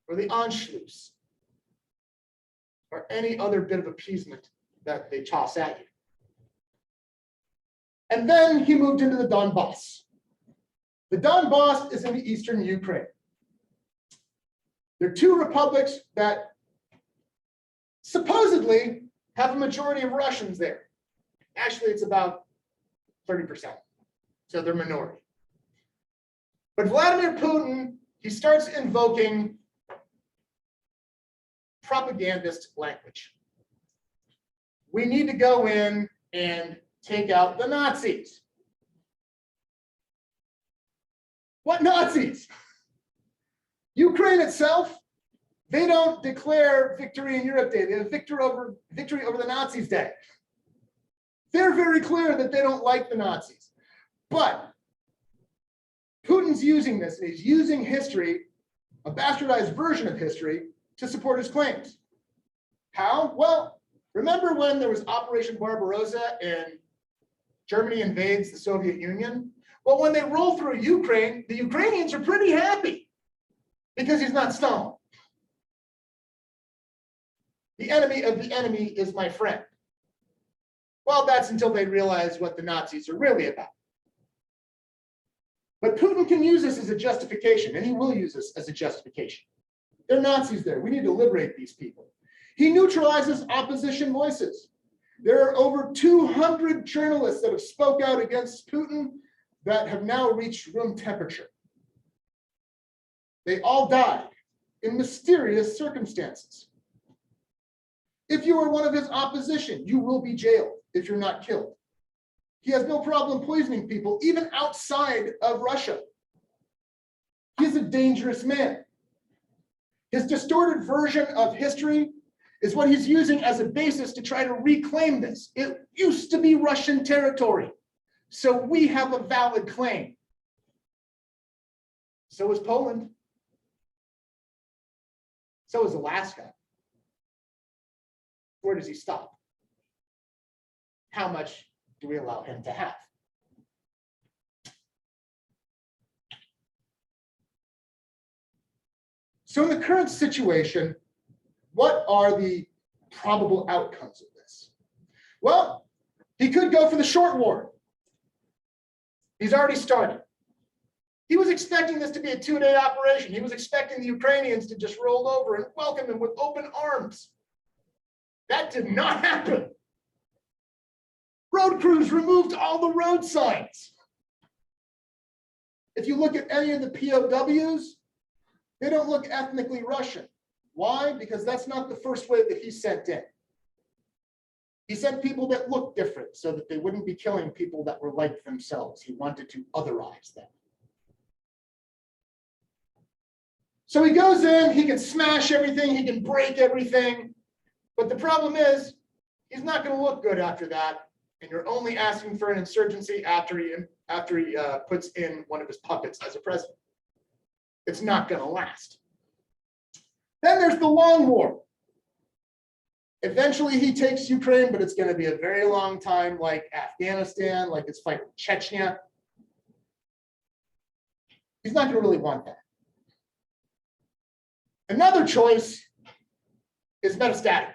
or the Anschluss, or any other bit of appeasement that they toss at you. And then he moved into the Donbass. The Donbass is in the eastern Ukraine. There are two republics that supposedly have a majority of Russians there. Actually, it's about 30%, so they're minority. But Vladimir Putin, he starts invoking propagandist language. We need to go in and take out the Nazis. What Nazis? Ukraine itself, they don't declare victory in Europe Day. They have victory over the Nazis Day. They're very clear that they don't like the Nazis. But Putin's using this, and he's using history, a bastardized version of history, to support his claims. How? Well, remember when there was Operation Barbarossa and Germany invades the Soviet Union? Well, when they roll through Ukraine, the Ukrainians are pretty happy because he's not Stalin. the enemy of the enemy is my friend. Well, that's until they realize what the Nazis are really about. But Putin can use this as a justification, and he will use this as a justification. There are Nazis there. We need to liberate these people. He neutralizes opposition voices. There are over 200 journalists that have spoke out against Putin that have now reached room temperature. They all died in mysterious circumstances. If you are one of his opposition, you will be jailed if you're not killed. He has no problem poisoning people, even outside of Russia. He's a dangerous man. His distorted version of history is what he's using as a basis to try to reclaim this. It used to be Russian territory, so we have a valid claim. So is Poland. So is Alaska. Where does he stop? How much do we allow him to have? So in the current situation, what are the probable outcomes of this? Well, he could go for the short war. He's already started. He was expecting this to be a 2-day operation. He was expecting the Ukrainians to just roll over and welcome him with open arms. That did not happen. Road crews removed all the road signs. If you look at any of the POWs, they don't look ethnically Russian. Why? Because that's not the first wave that he sent in. He sent people that looked different so that they wouldn't be killing people that were like themselves. He wanted to otherize them. So he goes in, he can smash everything, he can break everything. But the problem is, he's not going to look good after that. And you're only asking for an insurgency after he puts in one of his puppets as a president. It's not going to last. Then there's the long war. Eventually he takes Ukraine, but it's going to be a very long time, like Afghanistan, like his fight with Chechnya. He's not going to really want that. Another choice is metastatic.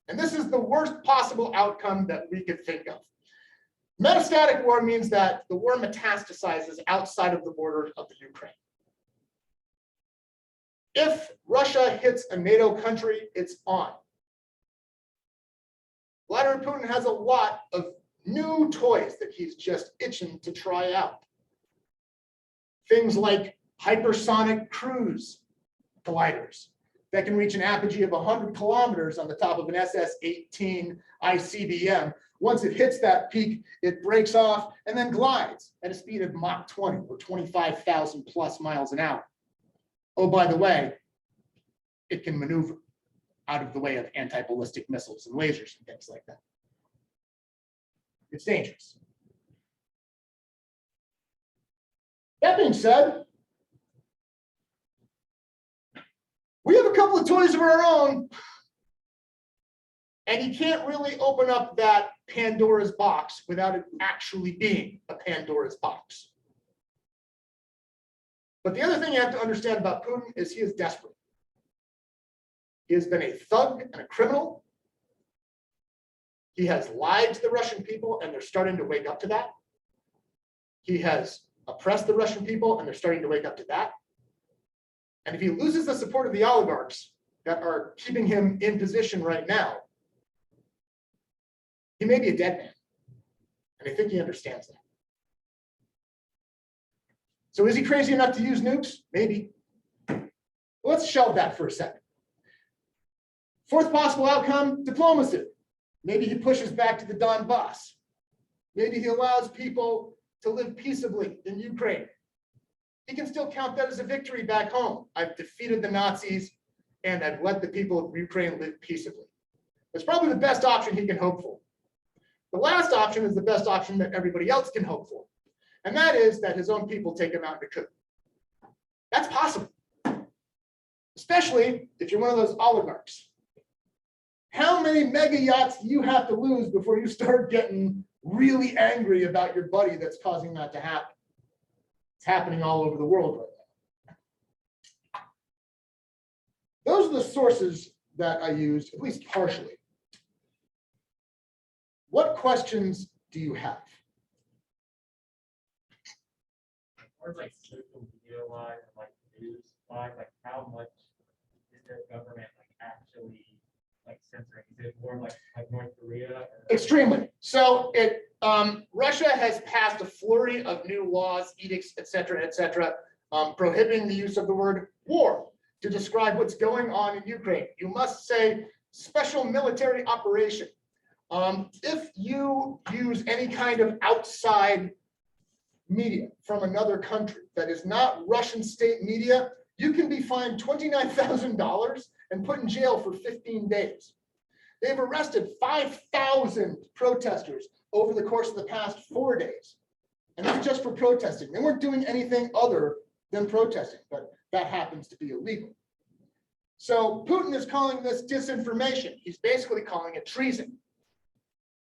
And this is the worst possible outcome that we could think of. Metastatic war means that the war metastasizes outside of the borders of the Ukraine. If Russia hits a NATO country, it's on. Vladimir Putin has a lot of new toys that he's just itching to try out. Things like hypersonic cruise gliders that can reach an apogee of 100 kilometers on the top of an SS-18 ICBM. Once it hits that peak, it breaks off and then glides at a speed of Mach 20 or 25,000 plus miles an hour. Oh, by the way, it can maneuver out of the way of anti-ballistic missiles and lasers and things like that. It's dangerous. That being said, we have a couple of toys of our own, and you can't really open up that Pandora's box without it actually being a Pandora's box. But the other thing you have to understand about Putin is he is desperate. He has been a thug and a criminal. He has lied to the Russian people, and they're starting to wake up to that. He has oppressed the Russian people, and they're starting to wake up to that. And if he loses the support of the oligarchs that are keeping him in position right now, he may be a dead man. And I think he understands that. So is he crazy enough to use nukes? Maybe. Let's shelve that for a second. Fourth possible outcome, diplomacy. Maybe he pushes back to the Donbass. Maybe he allows people to live peaceably in Ukraine. He can still count that as a victory back home. I've defeated the Nazis and I've let the people of Ukraine live peaceably. That's probably the best option he can hope for. The last option is the best option that everybody else can hope for. And that is that his own people take him out in a coup. That's possible, especially if you're one of those oligarchs. How many mega yachts do you have to lose before you start getting really angry about your buddy that's causing that to happen? It's happening all over the world right now. Those are the sources that I used, at least partially. What questions do you have? Or like social media wise, like news wise, like how much is their government like actually like censoring? Is it more like North Korea? Or? Extremely. So Russia has passed a flurry of new laws, edicts, et cetera, prohibiting the use of the word war to describe what's going on in Ukraine. You must say special military operation. If you use any kind of outside media from another country that is not Russian state media, you can be fined $29,000 and put in jail for 15 days. They've arrested 5,000 protesters over the course of the past 4 days. And this is just for protesting. They weren't doing anything other than protesting, but that happens to be illegal. So Putin is calling this disinformation. He's basically calling it treason.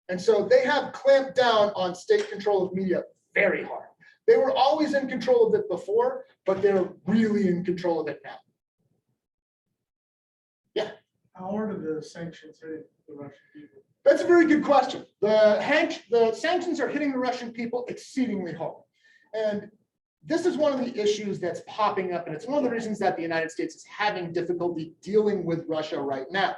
And so they have clamped down on state control of media very hard. They were always in control of it before, but they're really in control of it now. Yeah. How hard are the sanctions hitting the Russian people? That's a very good question. The sanctions are hitting the Russian people exceedingly hard. And this is one of the issues that's popping up, and it's one of the reasons that the United States is having difficulty dealing with Russia right now.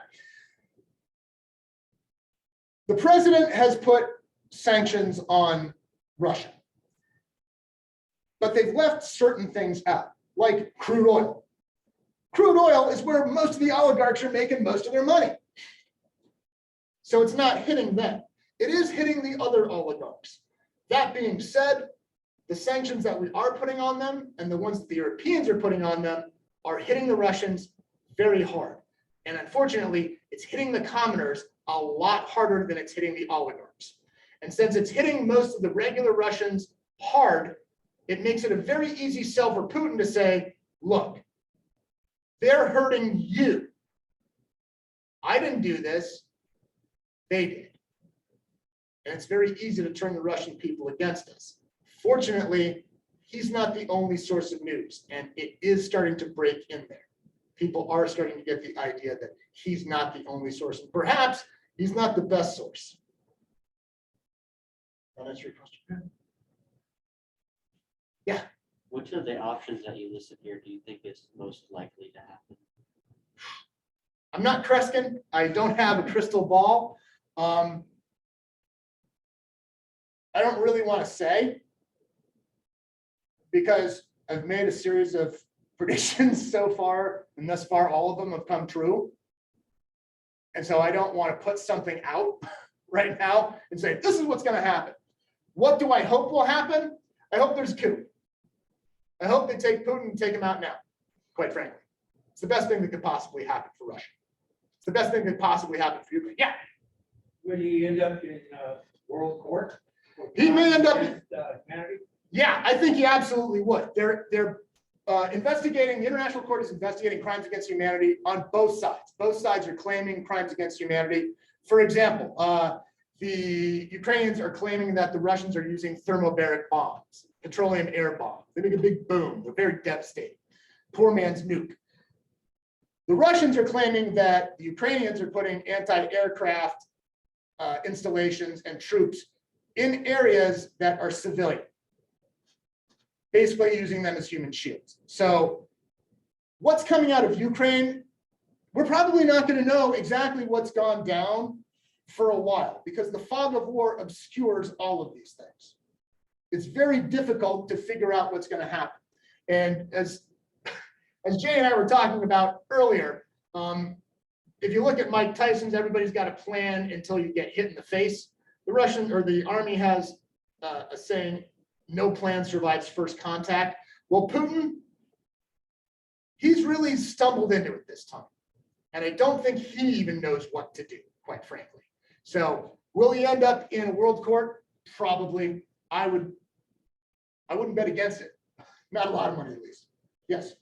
The president has put sanctions on Russia, but they've left certain things out, like crude oil. Crude oil is where most of the oligarchs are making most of their money. So it's not hitting them. It is hitting the other oligarchs. That being said, the sanctions that we are putting on them and the ones that the Europeans are putting on them are hitting the Russians very hard. And unfortunately, it's hitting the commoners a lot harder than it's hitting the oligarchs. And since it's hitting most of the regular Russians hard, it makes it a very easy sell for Putin to say, look, they're hurting you. I didn't do this, they did. And it's very easy to turn the Russian people against us. Fortunately, he's not the only source of news, and it is starting to break in there. People are starting to get the idea that he's not the only source, and perhaps he's not the best source. That answer your question? Yeah. Which of the options that you listed here do you think is most likely to happen? I'm not Kreskin. I don't have a crystal ball. I don't really want to say, because I've made a series of predictions so far, and thus far all of them have come true. And so I don't want to put something out right now and say, this is what's going to happen. What do I hope will happen? I hope there's a coup. I hope they take Putin and take him out now, quite frankly. It's the best thing that could possibly happen for Russia. It's the best thing that could possibly happen for Ukraine. Yeah. Will he end up in world court? He may end up. Humanity? Yeah, I think he absolutely would. They're investigating, the International Court is investigating crimes against humanity on both sides. Both sides are claiming crimes against humanity. For example, the Ukrainians are claiming that the Russians are using thermobaric bombs, petroleum air bombs. They make a big boom. They're very devastating. Poor man's nuke. The Russians are claiming that the Ukrainians are putting anti-aircraft installations and troops in areas that are civilian, basically using them as human shields. So what's coming out of Ukraine, we're probably not going to know exactly what's gone down for a while, because the fog of war obscures all of these things. It's very difficult to figure out what's going to happen. And as Jay and I were talking about earlier, if you look at Mike Tyson's, everybody's got a plan until you get hit in the face. The Russian or the army has a saying, no plan survives first contact. Well, Putin, he's really stumbled into it this time. And I don't think he even knows what to do, quite frankly. So will he end up in a world court? Probably. I wouldn't bet against it. Not a lot of money, at least. Yes.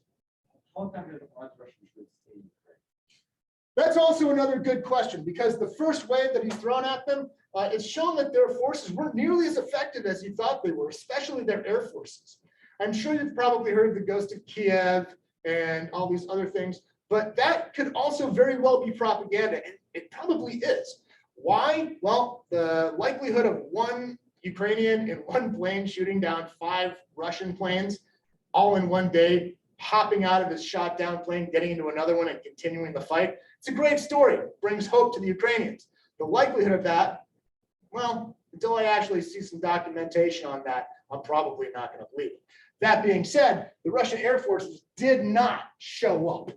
That's also another good question, because the first wave that he's thrown at them, it's shown that their forces weren't nearly as effective as he thought they were, especially their air forces. I'm sure you've probably heard the ghost of Kiev and all these other things. but that could also very well be propaganda, and it probably is. Why? Well, the likelihood of one Ukrainian in one plane shooting down 5 Russian planes all in one day, hopping out of his shot down plane, getting into another one and continuing the fight. It's a great story. It brings hope to the Ukrainians. The likelihood of that, well, until I actually see some documentation on that, I'm probably not going to believe it. That being said, the Russian Air Forces did not show up.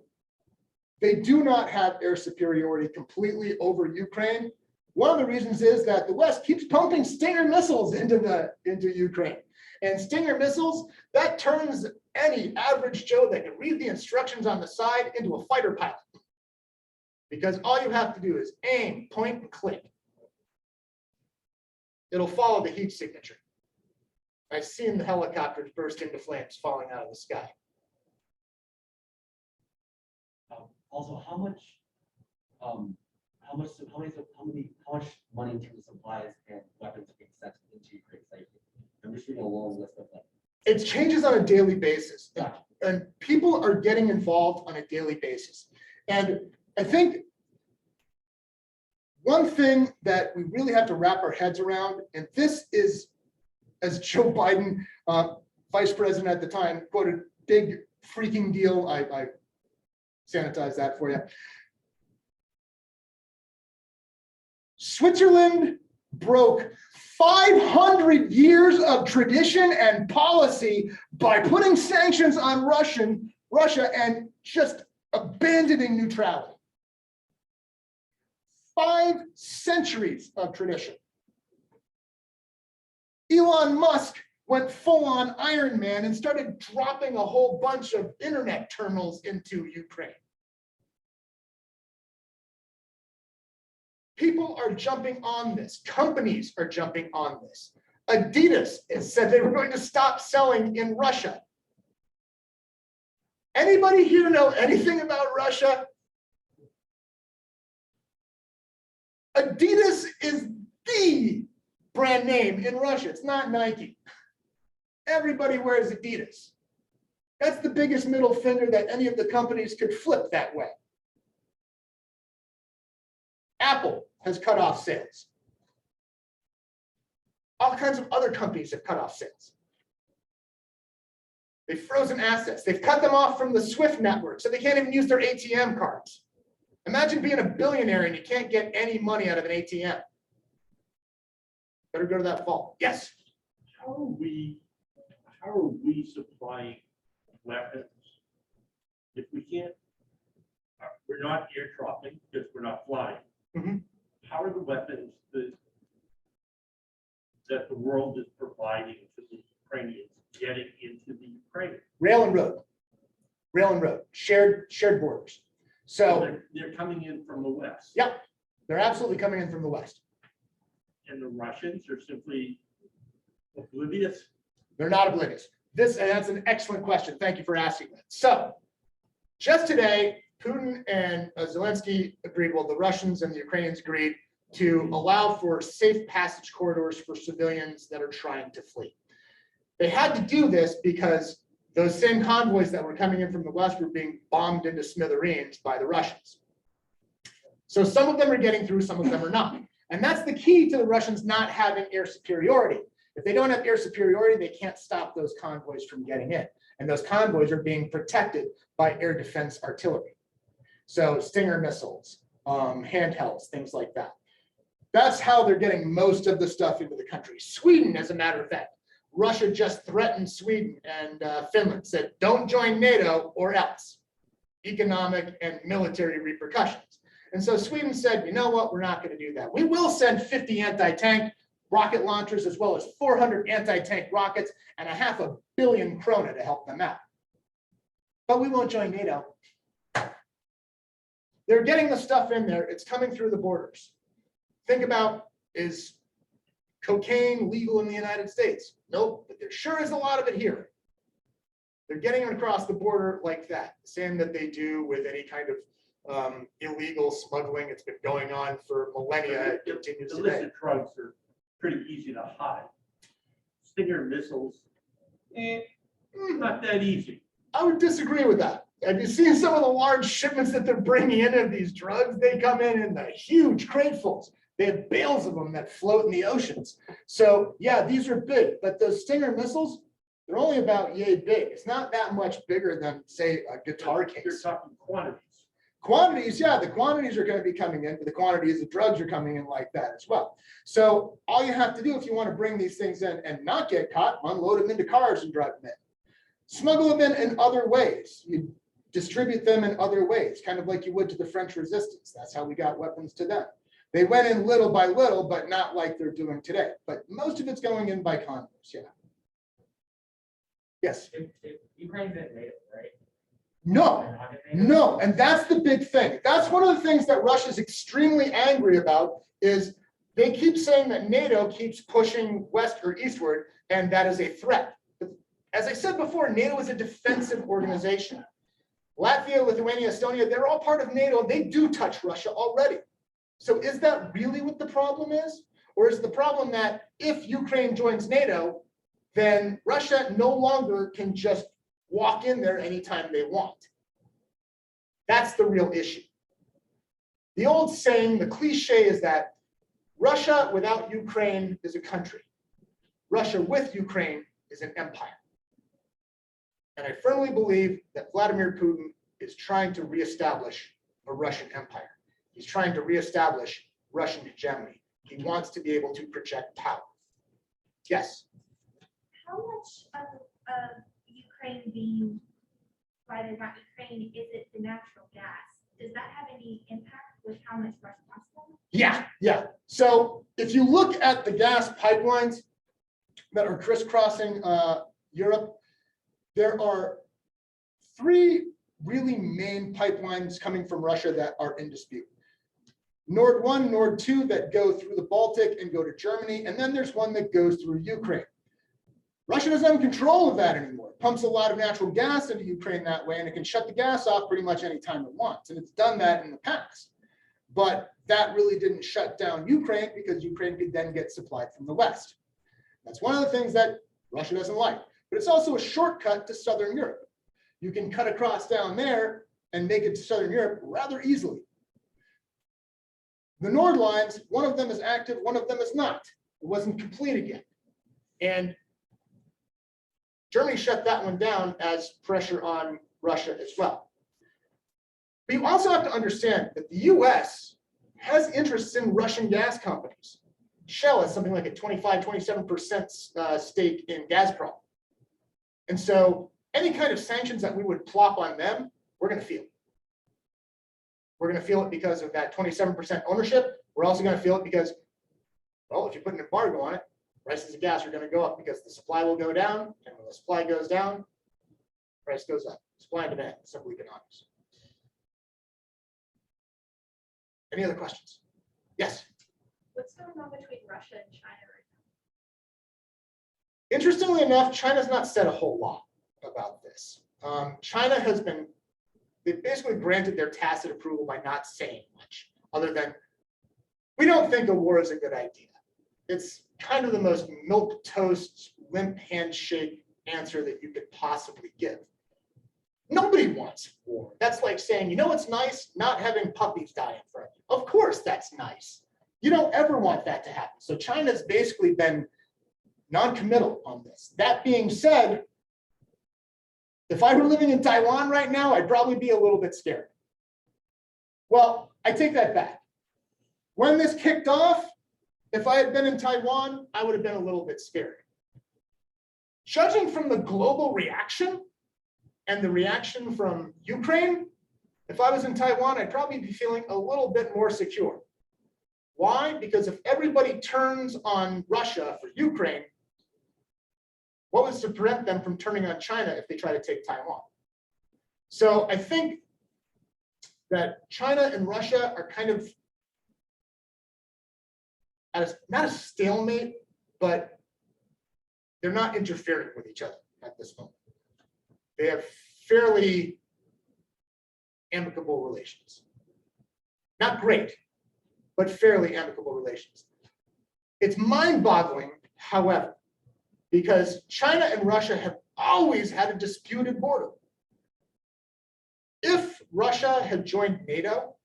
They do not have air superiority completely over Ukraine. One of the reasons is that the West keeps pumping Stinger missiles into Ukraine. And Stinger missiles, that turns any average Joe that can read the instructions on the side into a fighter pilot. Because all you have to do is aim, point, and click. It'll follow the heat signature. I've seen the helicopters burst into flames falling out of the sky. Also, how much money in terms of supplies and weapons are being sent into Ukraine? Like, I'm just reading a long list of them. It changes on a daily basis, and people are getting involved on a daily basis. And I think one thing that we really have to wrap our heads around, and this is, as Joe Biden, vice president at the time, quoted, big freaking deal. I sanitize that for you. Switzerland broke 500 years of tradition and policy by putting sanctions on Russia and just abandoning neutrality. 5 centuries of tradition. Elon Musk went full on Iron Man and started dropping a whole bunch of internet terminals into Ukraine. People are jumping on this. Companies are jumping on this. Adidas has said they were going to stop selling in Russia. Anybody here know anything about Russia? Adidas is the brand name in Russia. It's not Nike. Everybody wears Adidas. That's the biggest middle finger that any of the companies could flip that way. Apple has cut off sales. All kinds of other companies have cut off sales. They've frozen assets. They've cut them off from the SWIFT network, so they can't even use their ATM cards. Imagine being a billionaire and you can't get any money out of an ATM. Better go to that vault. Yes. How are we supplying weapons if we can't? We're not air dropping because we're not flying. Mm-hmm. How are the weapons that the world is providing to the Ukrainians getting into the Ukraine? Rail and road, shared borders. So they're coming in from the West. Yep, they're absolutely coming in from the West. And the Russians are simply oblivious. They're not oblivious. That's an excellent question. Thank you for asking that. So just today, Putin and Zelensky agreed, well, the Russians and the Ukrainians agreed to allow for safe passage corridors for civilians that are trying to flee. They had to do this because those same convoys that were coming in from the West were being bombed into smithereens by the Russians. So some of them are getting through, some of them are not. And that's the key to the Russians not having air superiority. If they don't have air superiority, they can't stop those convoys from getting in. And those convoys are being protected by air defense artillery. So Stinger missiles, handhelds, things like that. That's how they're getting most of the stuff into the country. Sweden, as a matter of fact, Russia just threatened Sweden and Finland, said, don't join NATO or else. Economic and military repercussions. And so Sweden said, you know what, we're not going to do that. We will send 50 anti-tank rocket launchers as well as 400 anti-tank rockets and 500 million krona to help them out. But we won't join NATO. They're getting the stuff in there. It's coming through the borders. Think about, is cocaine legal in the United States? Nope, but there sure is a lot of it here. They're getting it across the border like that, same that they do with any kind of illegal smuggling. It's been going on for millennia. It continues today. Illicit drugs are pretty easy to hide. Stinger missiles, not that easy. I would disagree with that. Have you seen some of the large shipments that they're bringing in of these drugs? They come in the huge cratefuls. They have bales of them that float in the oceans. So yeah, these are big, but those Stinger missiles, they're only about yay big. It's not that much bigger than, say, a guitar You're case. talking quantities. Quantities, yeah, the quantities are going to be coming in, but the quantities of drugs are coming in like that as well. So all you have to do if you want to bring these things in and not get caught, unload them into cars and drive them in. Smuggle them in other ways. You distribute them in other ways, kind of like you would to the French resistance. That's how we got weapons to them. They went in little by little, but not like they're doing today. But most of it's going in by convoys, yeah. Yes. If Ukraine's in NATO, right? No. They're not in NATO? No, and that's the big thing. That's one of the things that Russia's extremely angry about is they keep saying that NATO keeps pushing west or eastward, and that is a threat. But as I said before, NATO is a defensive organization. Latvia, Lithuania, Estonia, they're all part of NATO. They do touch Russia already. So is that really what the problem is? Or is the problem that if Ukraine joins NATO, then Russia no longer can just walk in there anytime they want? That's the real issue. The old saying, the cliche is that Russia without Ukraine is a country. Russia with Ukraine is an empire. And I firmly believe that Vladimir Putin is trying to reestablish a Russian empire. He's trying to reestablish Russian hegemony. He wants to be able to project power. Yes. How much of Ukraine being, why they're not Ukraine, is it the natural gas? Does that have any impact with how much Russia wants them? Yeah. So if you look at the gas pipelines that are crisscrossing Europe, there are three really main pipelines coming from Russia that are in dispute. Nord 1, Nord 2 that go through the Baltic and go to Germany, and then there's one that goes through Ukraine. Russia doesn't have control of that anymore. It pumps a lot of natural gas into Ukraine that way, and it can shut the gas off pretty much anytime it wants. And it's done that in the past. But that really didn't shut down Ukraine because Ukraine could then get supplied from the West. That's one of the things that Russia doesn't like. But it's also a shortcut to Southern Europe. You can cut across down there and make it to Southern Europe rather easily. The Nord lines, one of them is active, one of them is not. It wasn't completed yet. And Germany shut that one down as pressure on Russia as well. But you also have to understand that the US has interests in Russian gas companies. Shell has something like a 25, 27% stake in Gazprom. And so any kind of sanctions that we would plop on them, we're going to feel. We're going to feel it because of that 27% ownership. We're also going to feel it because, well, if you put an embargo on it, prices of gas are going to go up because the supply will go down. And when the supply goes down, price goes up. Supply and demand, simple economics. Any other questions? Yes. What's going on between Russia and China right Interestingly enough, China's not said a whole lot about this. China has been, they basically granted their tacit approval by not saying much, other than, we don't think a war is a good idea. It's kind of the most milquetoast, limp handshake answer that you could possibly give. Nobody wants war. That's like saying, you know what's nice? Not having puppies die in front of you. Of course that's nice. You don't ever want that to happen. So China's basically been non-committal on this. That being said, if I were living in Taiwan right now, I'd probably be a little bit scared. Well, I take that back. When this kicked off, if I had been in Taiwan, I would have been a little bit scared. Judging from the global reaction and the reaction from Ukraine, if I was in Taiwan, I'd probably be feeling a little bit more secure. Why? Because if everybody turns on Russia for Ukraine, what was to prevent them from turning on China if they try to take Taiwan? So I think that China and Russia are kind of at not a stalemate, but they're not interfering with each other at this moment. They have fairly amicable relations. Not great, but fairly amicable relations. It's mind-boggling, however, because China and Russia have always had a disputed border. Russia had joined NATO,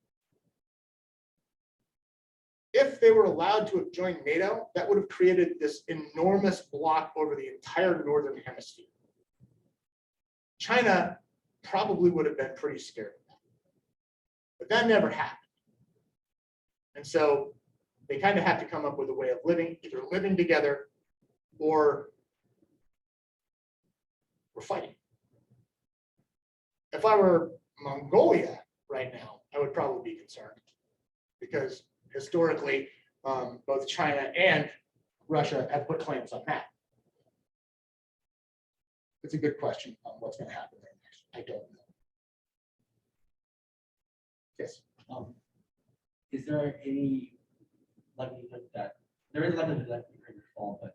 if they were allowed to have joined NATO, that would have created this enormous block over the entire northern hemisphere. China probably would have been pretty scared of that, but that never happened. And so they kind of have to come up with a way of either living together or we're fighting. If I were Mongolia right now, I would probably be concerned because historically, both China and Russia have put claims on that. It's a good question on what's going to happen there next. I don't know. Yes. Is there any likelihood that there is likelihood that Ukraine will fall, but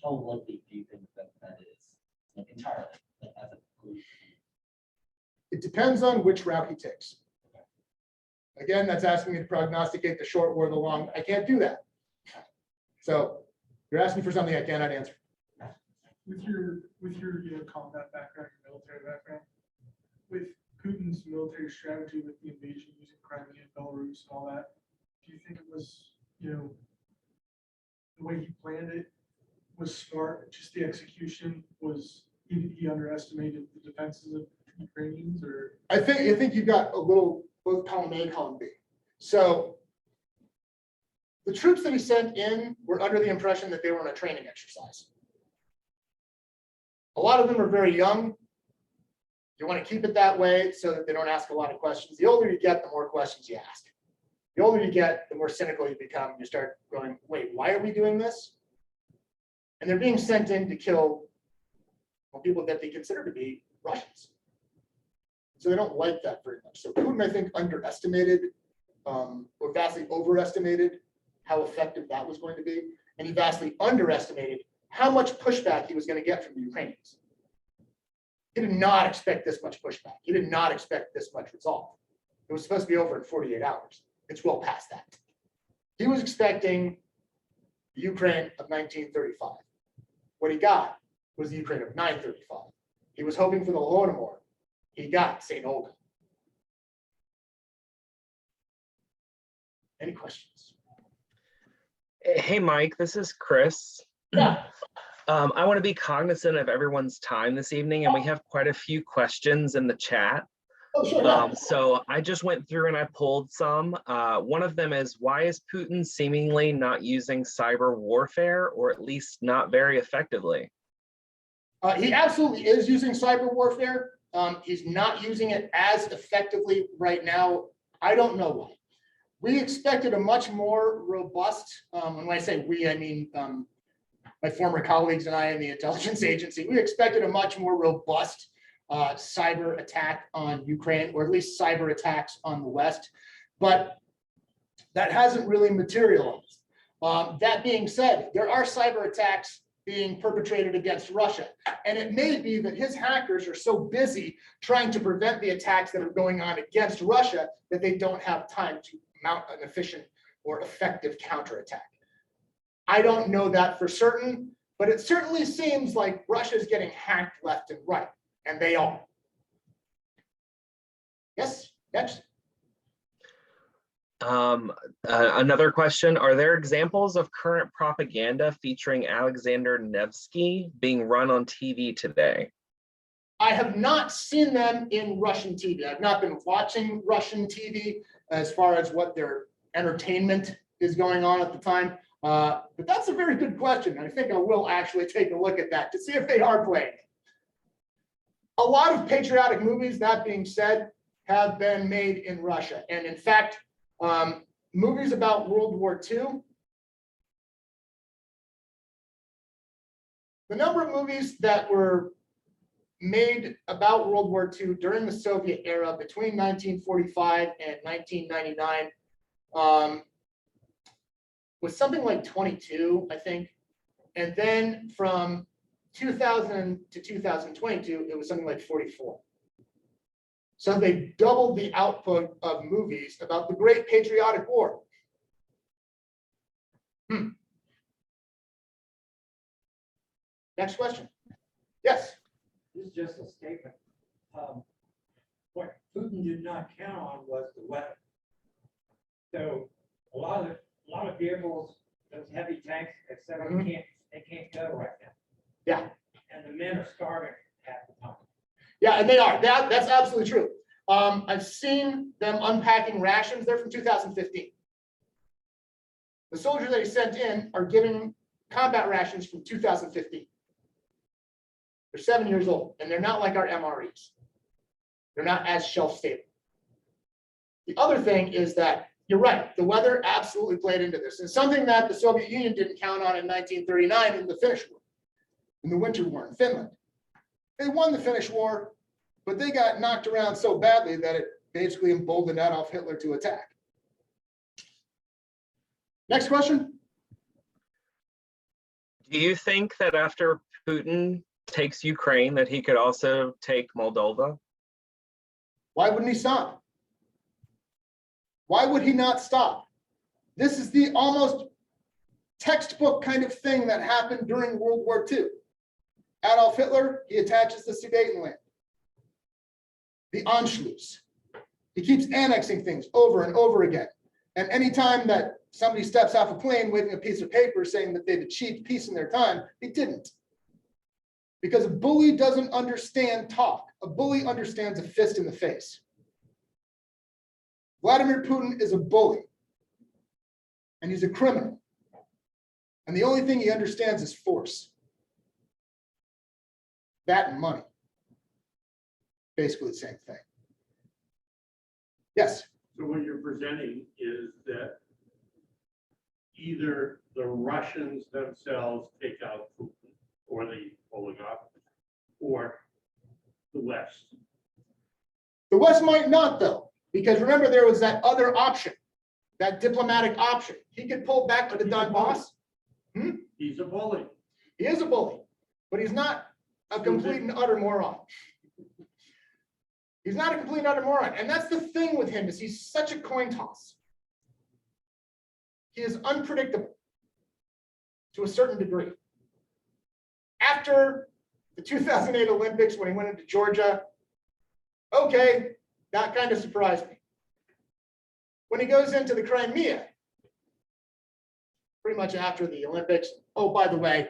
how likely do you think that that is, like entirely, like as a group? It depends on which route he takes. Again, that's asking me to prognosticate the short or the long. I can't do that. So you're asking for something I cannot answer. With your combat background, your military background, with Putin's military strategy with the invasion using Crimea and Belarus and all that, do you think it was, the way he planned it was smart? Just the execution was he underestimated the defenses of Ukrainians, or? I think you got a little both column A, column B. So the troops that he sent in were under the impression that they were on a training exercise. A lot of them are very young. You want to keep it that way so that they don't ask a lot of questions. The older you get, the more questions you ask. The older you get, the more cynical you become. You start going, wait, why are we doing this? And they're being sent in to kill people that they consider to be Russians. So they don't like that very much. So Putin, I think, underestimated or vastly overestimated how effective that was going to be. And he vastly underestimated how much pushback he was going to get from the Ukrainians. He did not expect this much pushback. He did not expect this much resolve. It was supposed to be over in 48 hours. It's well past that. He was expecting the Ukraine of 1935. What he got was the Ukraine of 935. He was hoping for the Holodomor. He got St. Olga. Any questions? Hey, Mike, this is Chris. Yeah. I want to be cognizant of everyone's time this evening, and we have quite a few questions in the chat. Oh, sure. Yeah. So I just went through and I pulled some. One of them is, why is Putin seemingly not using cyber warfare, or at least not very effectively? He absolutely is using cyber warfare. He's not using it as effectively right now. I don't know why. We expected a much more robust, and when I say we, I mean my former colleagues and I in the intelligence agency, we expected a much more robust cyber attack on Ukraine, or at least cyber attacks on the West, but that hasn't really materialized. That being said, there are cyber attacks being perpetrated against Russia, and it may be that his hackers are so busy trying to prevent the attacks that are going on against Russia that they don't have time to mount an efficient or effective counterattack. I don't know that for certain, but it certainly seems like Russia is getting hacked left and right, and they are. Yes, next. Another question, are there examples of current propaganda featuring Alexander Nevsky being run on TV today? I have not seen them in Russian TV. I've not been watching Russian TV as far as what their entertainment is going on at the time. But that's a very good question. I think I will actually take a look at that to see if they are playing it. A lot of patriotic movies, that being said, have been made in Russia. And in fact, movies about World War II, the number of movies that were made about World War II during the Soviet era between 1945 and 1999 was something like 22, I think. And then from 2000 to 2022, it was something like 44. So they doubled the output of movies about the Great Patriotic War. Next question. Yes. This is just a statement. Putin did not count on was the weather. So a lot of vehicles, those heavy tanks, et cetera, they can't go right now. Yeah. And the men are starving half the time. Yeah, and they are. That's absolutely true. I've seen them unpacking rations. They're from 2015. The soldiers that he sent in are giving combat rations from 2015. They're 7 years old, and they're not like our MREs. They're not as shelf stable. The other thing is that you're right. The weather absolutely played into this. And something that the Soviet Union didn't count on in 1939 in the Finnish War, in the Winter War in Finland. They won the Finnish War, but they got knocked around so badly that it basically emboldened Adolf Hitler to attack. Next question. Do you think that after Putin takes Ukraine, that he could also take Moldova? Why wouldn't he stop? Why would he not stop? This is the almost textbook kind of thing that happened during World War II. Adolf Hitler, he attaches the Sudetenland, the Anschluss. He keeps annexing things over and over again. And anytime that somebody steps off a plane waving a piece of paper saying that they've achieved peace in their time, they didn't. Because a bully doesn't understand talk. A bully understands a fist in the face. Vladimir Putin is a bully. And he's a criminal. And the only thing he understands is force. That and money. Basically the same thing. Yes. So what you're presenting is that either the Russians themselves take out Putin or the oligarchs or the West. The West might not, though, because remember there was that other option, that diplomatic option. He could pull back to the Donbass. He's a bully. He is a bully, but he's not a complete and utter moron. He's not a complete and utter moron. And that's the thing with him, is he's such a coin toss. He is unpredictable to a certain degree. After the 2008 Olympics, when he went into Georgia, okay, that kind of surprised me. When he goes into the Crimea, pretty much after the Olympics, oh, by the way,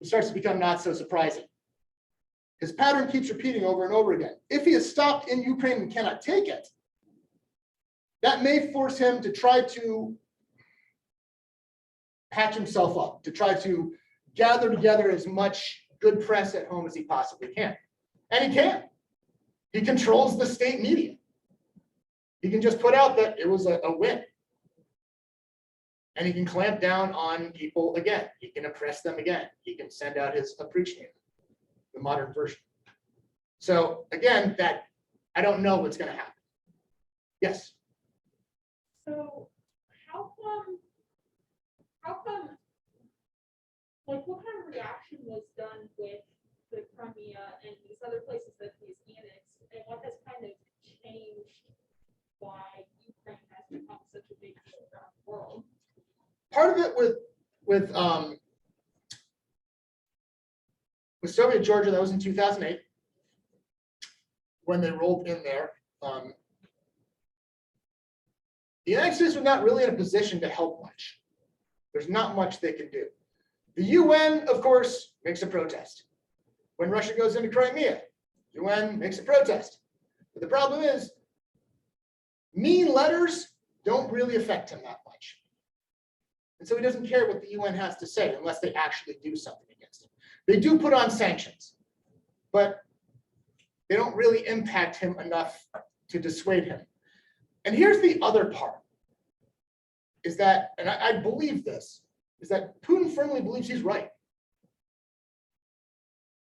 it starts to become not so surprising. His pattern keeps repeating over and over again. If he is stopped in Ukraine and cannot take it, that may force him to try to patch himself up, to try to gather together as much good press at home as he possibly can. And he can. He controls the state media. He can just put out that it was a win. And he can clamp down on people again. He can oppress them again. He can send out his appreciator, the modern version. So again, that I don't know what's going to happen. Yes. So how come, like what kind of reaction was done with the Crimea and these other places that he's annexed, and what has kind of changed why Ukraine has become such a big deal around the world? Part of it with Soviet Georgia, that was in 2008, when they rolled in there. The United States was not really in a position to help much. There's not much they can do. The UN, of course, makes a protest. When Russia goes into Crimea, the UN makes a protest. But the problem is, mean letters don't really affect him that much. And so he doesn't care what the UN has to say unless they actually do something against him. They do put on sanctions, but they don't really impact him enough to dissuade him. And here's the other part, is that, and I believe this, is that Putin firmly believes he's right.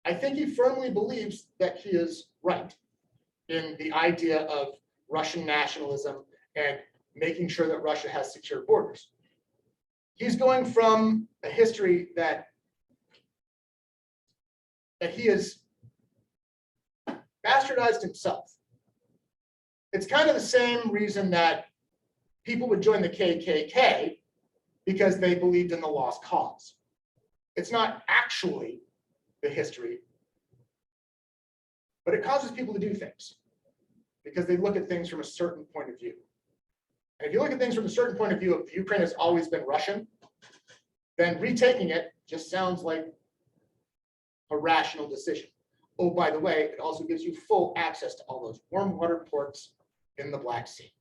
I think he firmly believes that he is right in the idea of Russian nationalism and making sure that Russia has secure borders. He's going from a history that he has bastardized himself. It's kind of the same reason that people would join the KKK, because they believed in the lost cause. It's not actually the history, but it causes people to do things. because they look at things from a certain point of view. And if you look at things from a certain point of view, if Ukraine has always been Russian, then retaking it just sounds like a rational decision. Oh, by the way, it also gives you full access to all those warm water ports in the Black Sea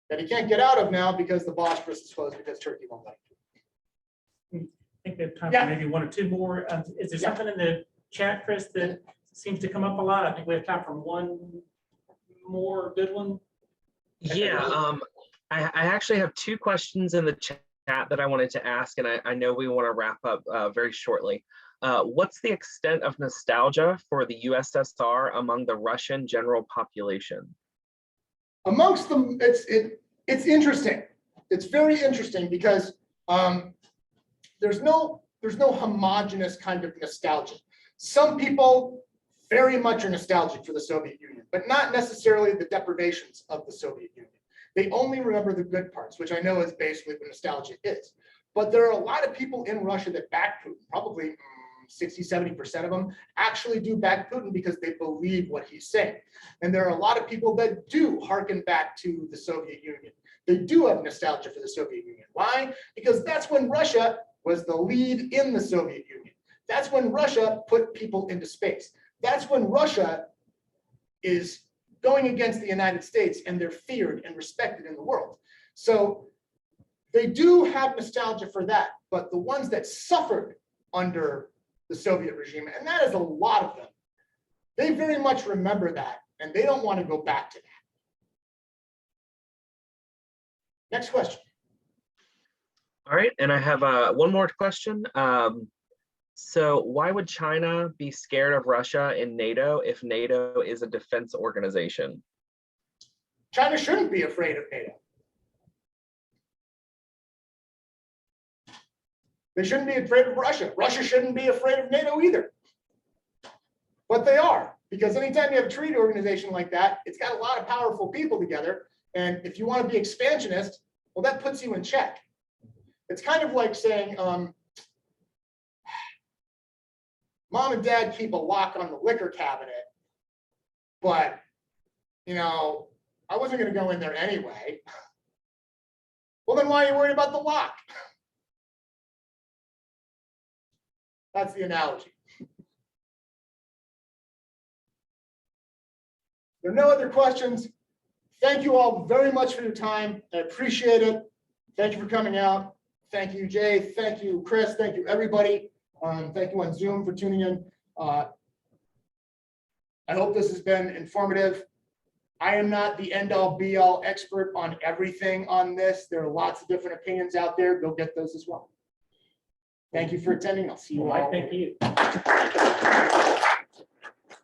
that he can't get out of now because the Bosphorus is closed because Turkey won't let him. I think we have time Yeah. for maybe one or two more. Is there Yeah. something in the chat, Chris, that seems to come up a lot? I think we have time for one more good one. Yeah, I actually have two questions in the chat that I wanted to ask, and I know we want to wrap up very shortly. What's the extent of nostalgia for the USSR among the Russian general population? Amongst them, it's interesting. It's very interesting because there's no homogenous kind of nostalgia. Some people very much are nostalgic for the Soviet Union, but not necessarily the deprivations of the Soviet Union. They only remember the good parts, which I know is basically what nostalgia is. But there are a lot of people in Russia that back Putin, probably 60, 70% of them actually do back Putin because they believe what he's saying. And there are a lot of people that do hearken back to the Soviet Union. They do have nostalgia for the Soviet Union. Why? Because that's when Russia was the lead in the Soviet Union. That's when Russia put people into space. That's when Russia is going against the United States and they're feared and respected in the world. So they do have nostalgia for that, but the ones that suffered under the Soviet regime, and that is a lot of them, they very much remember that and they don't want to go back to that. Next question. All right, and I have one more question. So why would China be scared of Russia in NATO if NATO is a defense organization? China shouldn't be afraid of NATO. They shouldn't be afraid of Russia. Russia shouldn't be afraid of NATO either. But they are, because anytime you have a treaty organization like that, it's got a lot of powerful people together. And if you want to be expansionist, well, that puts you in check. It's kind of like saying, Mom and Dad keep a lock on the liquor cabinet, but, you know, I wasn't going to go in there anyway. Well, then why are you worried about the lock? That's the analogy. There are no other questions. Thank you all very much for your time. I appreciate it. Thank you for coming out. Thank you, Jay. Thank you, Chris. Thank you, everybody. Thank you on Zoom for tuning in. I hope this has been informative. I am not the end-all be-all expert on everything on this. There are lots of different opinions out there. Go get those as well. Thank you for attending. I'll see you all. Thank you.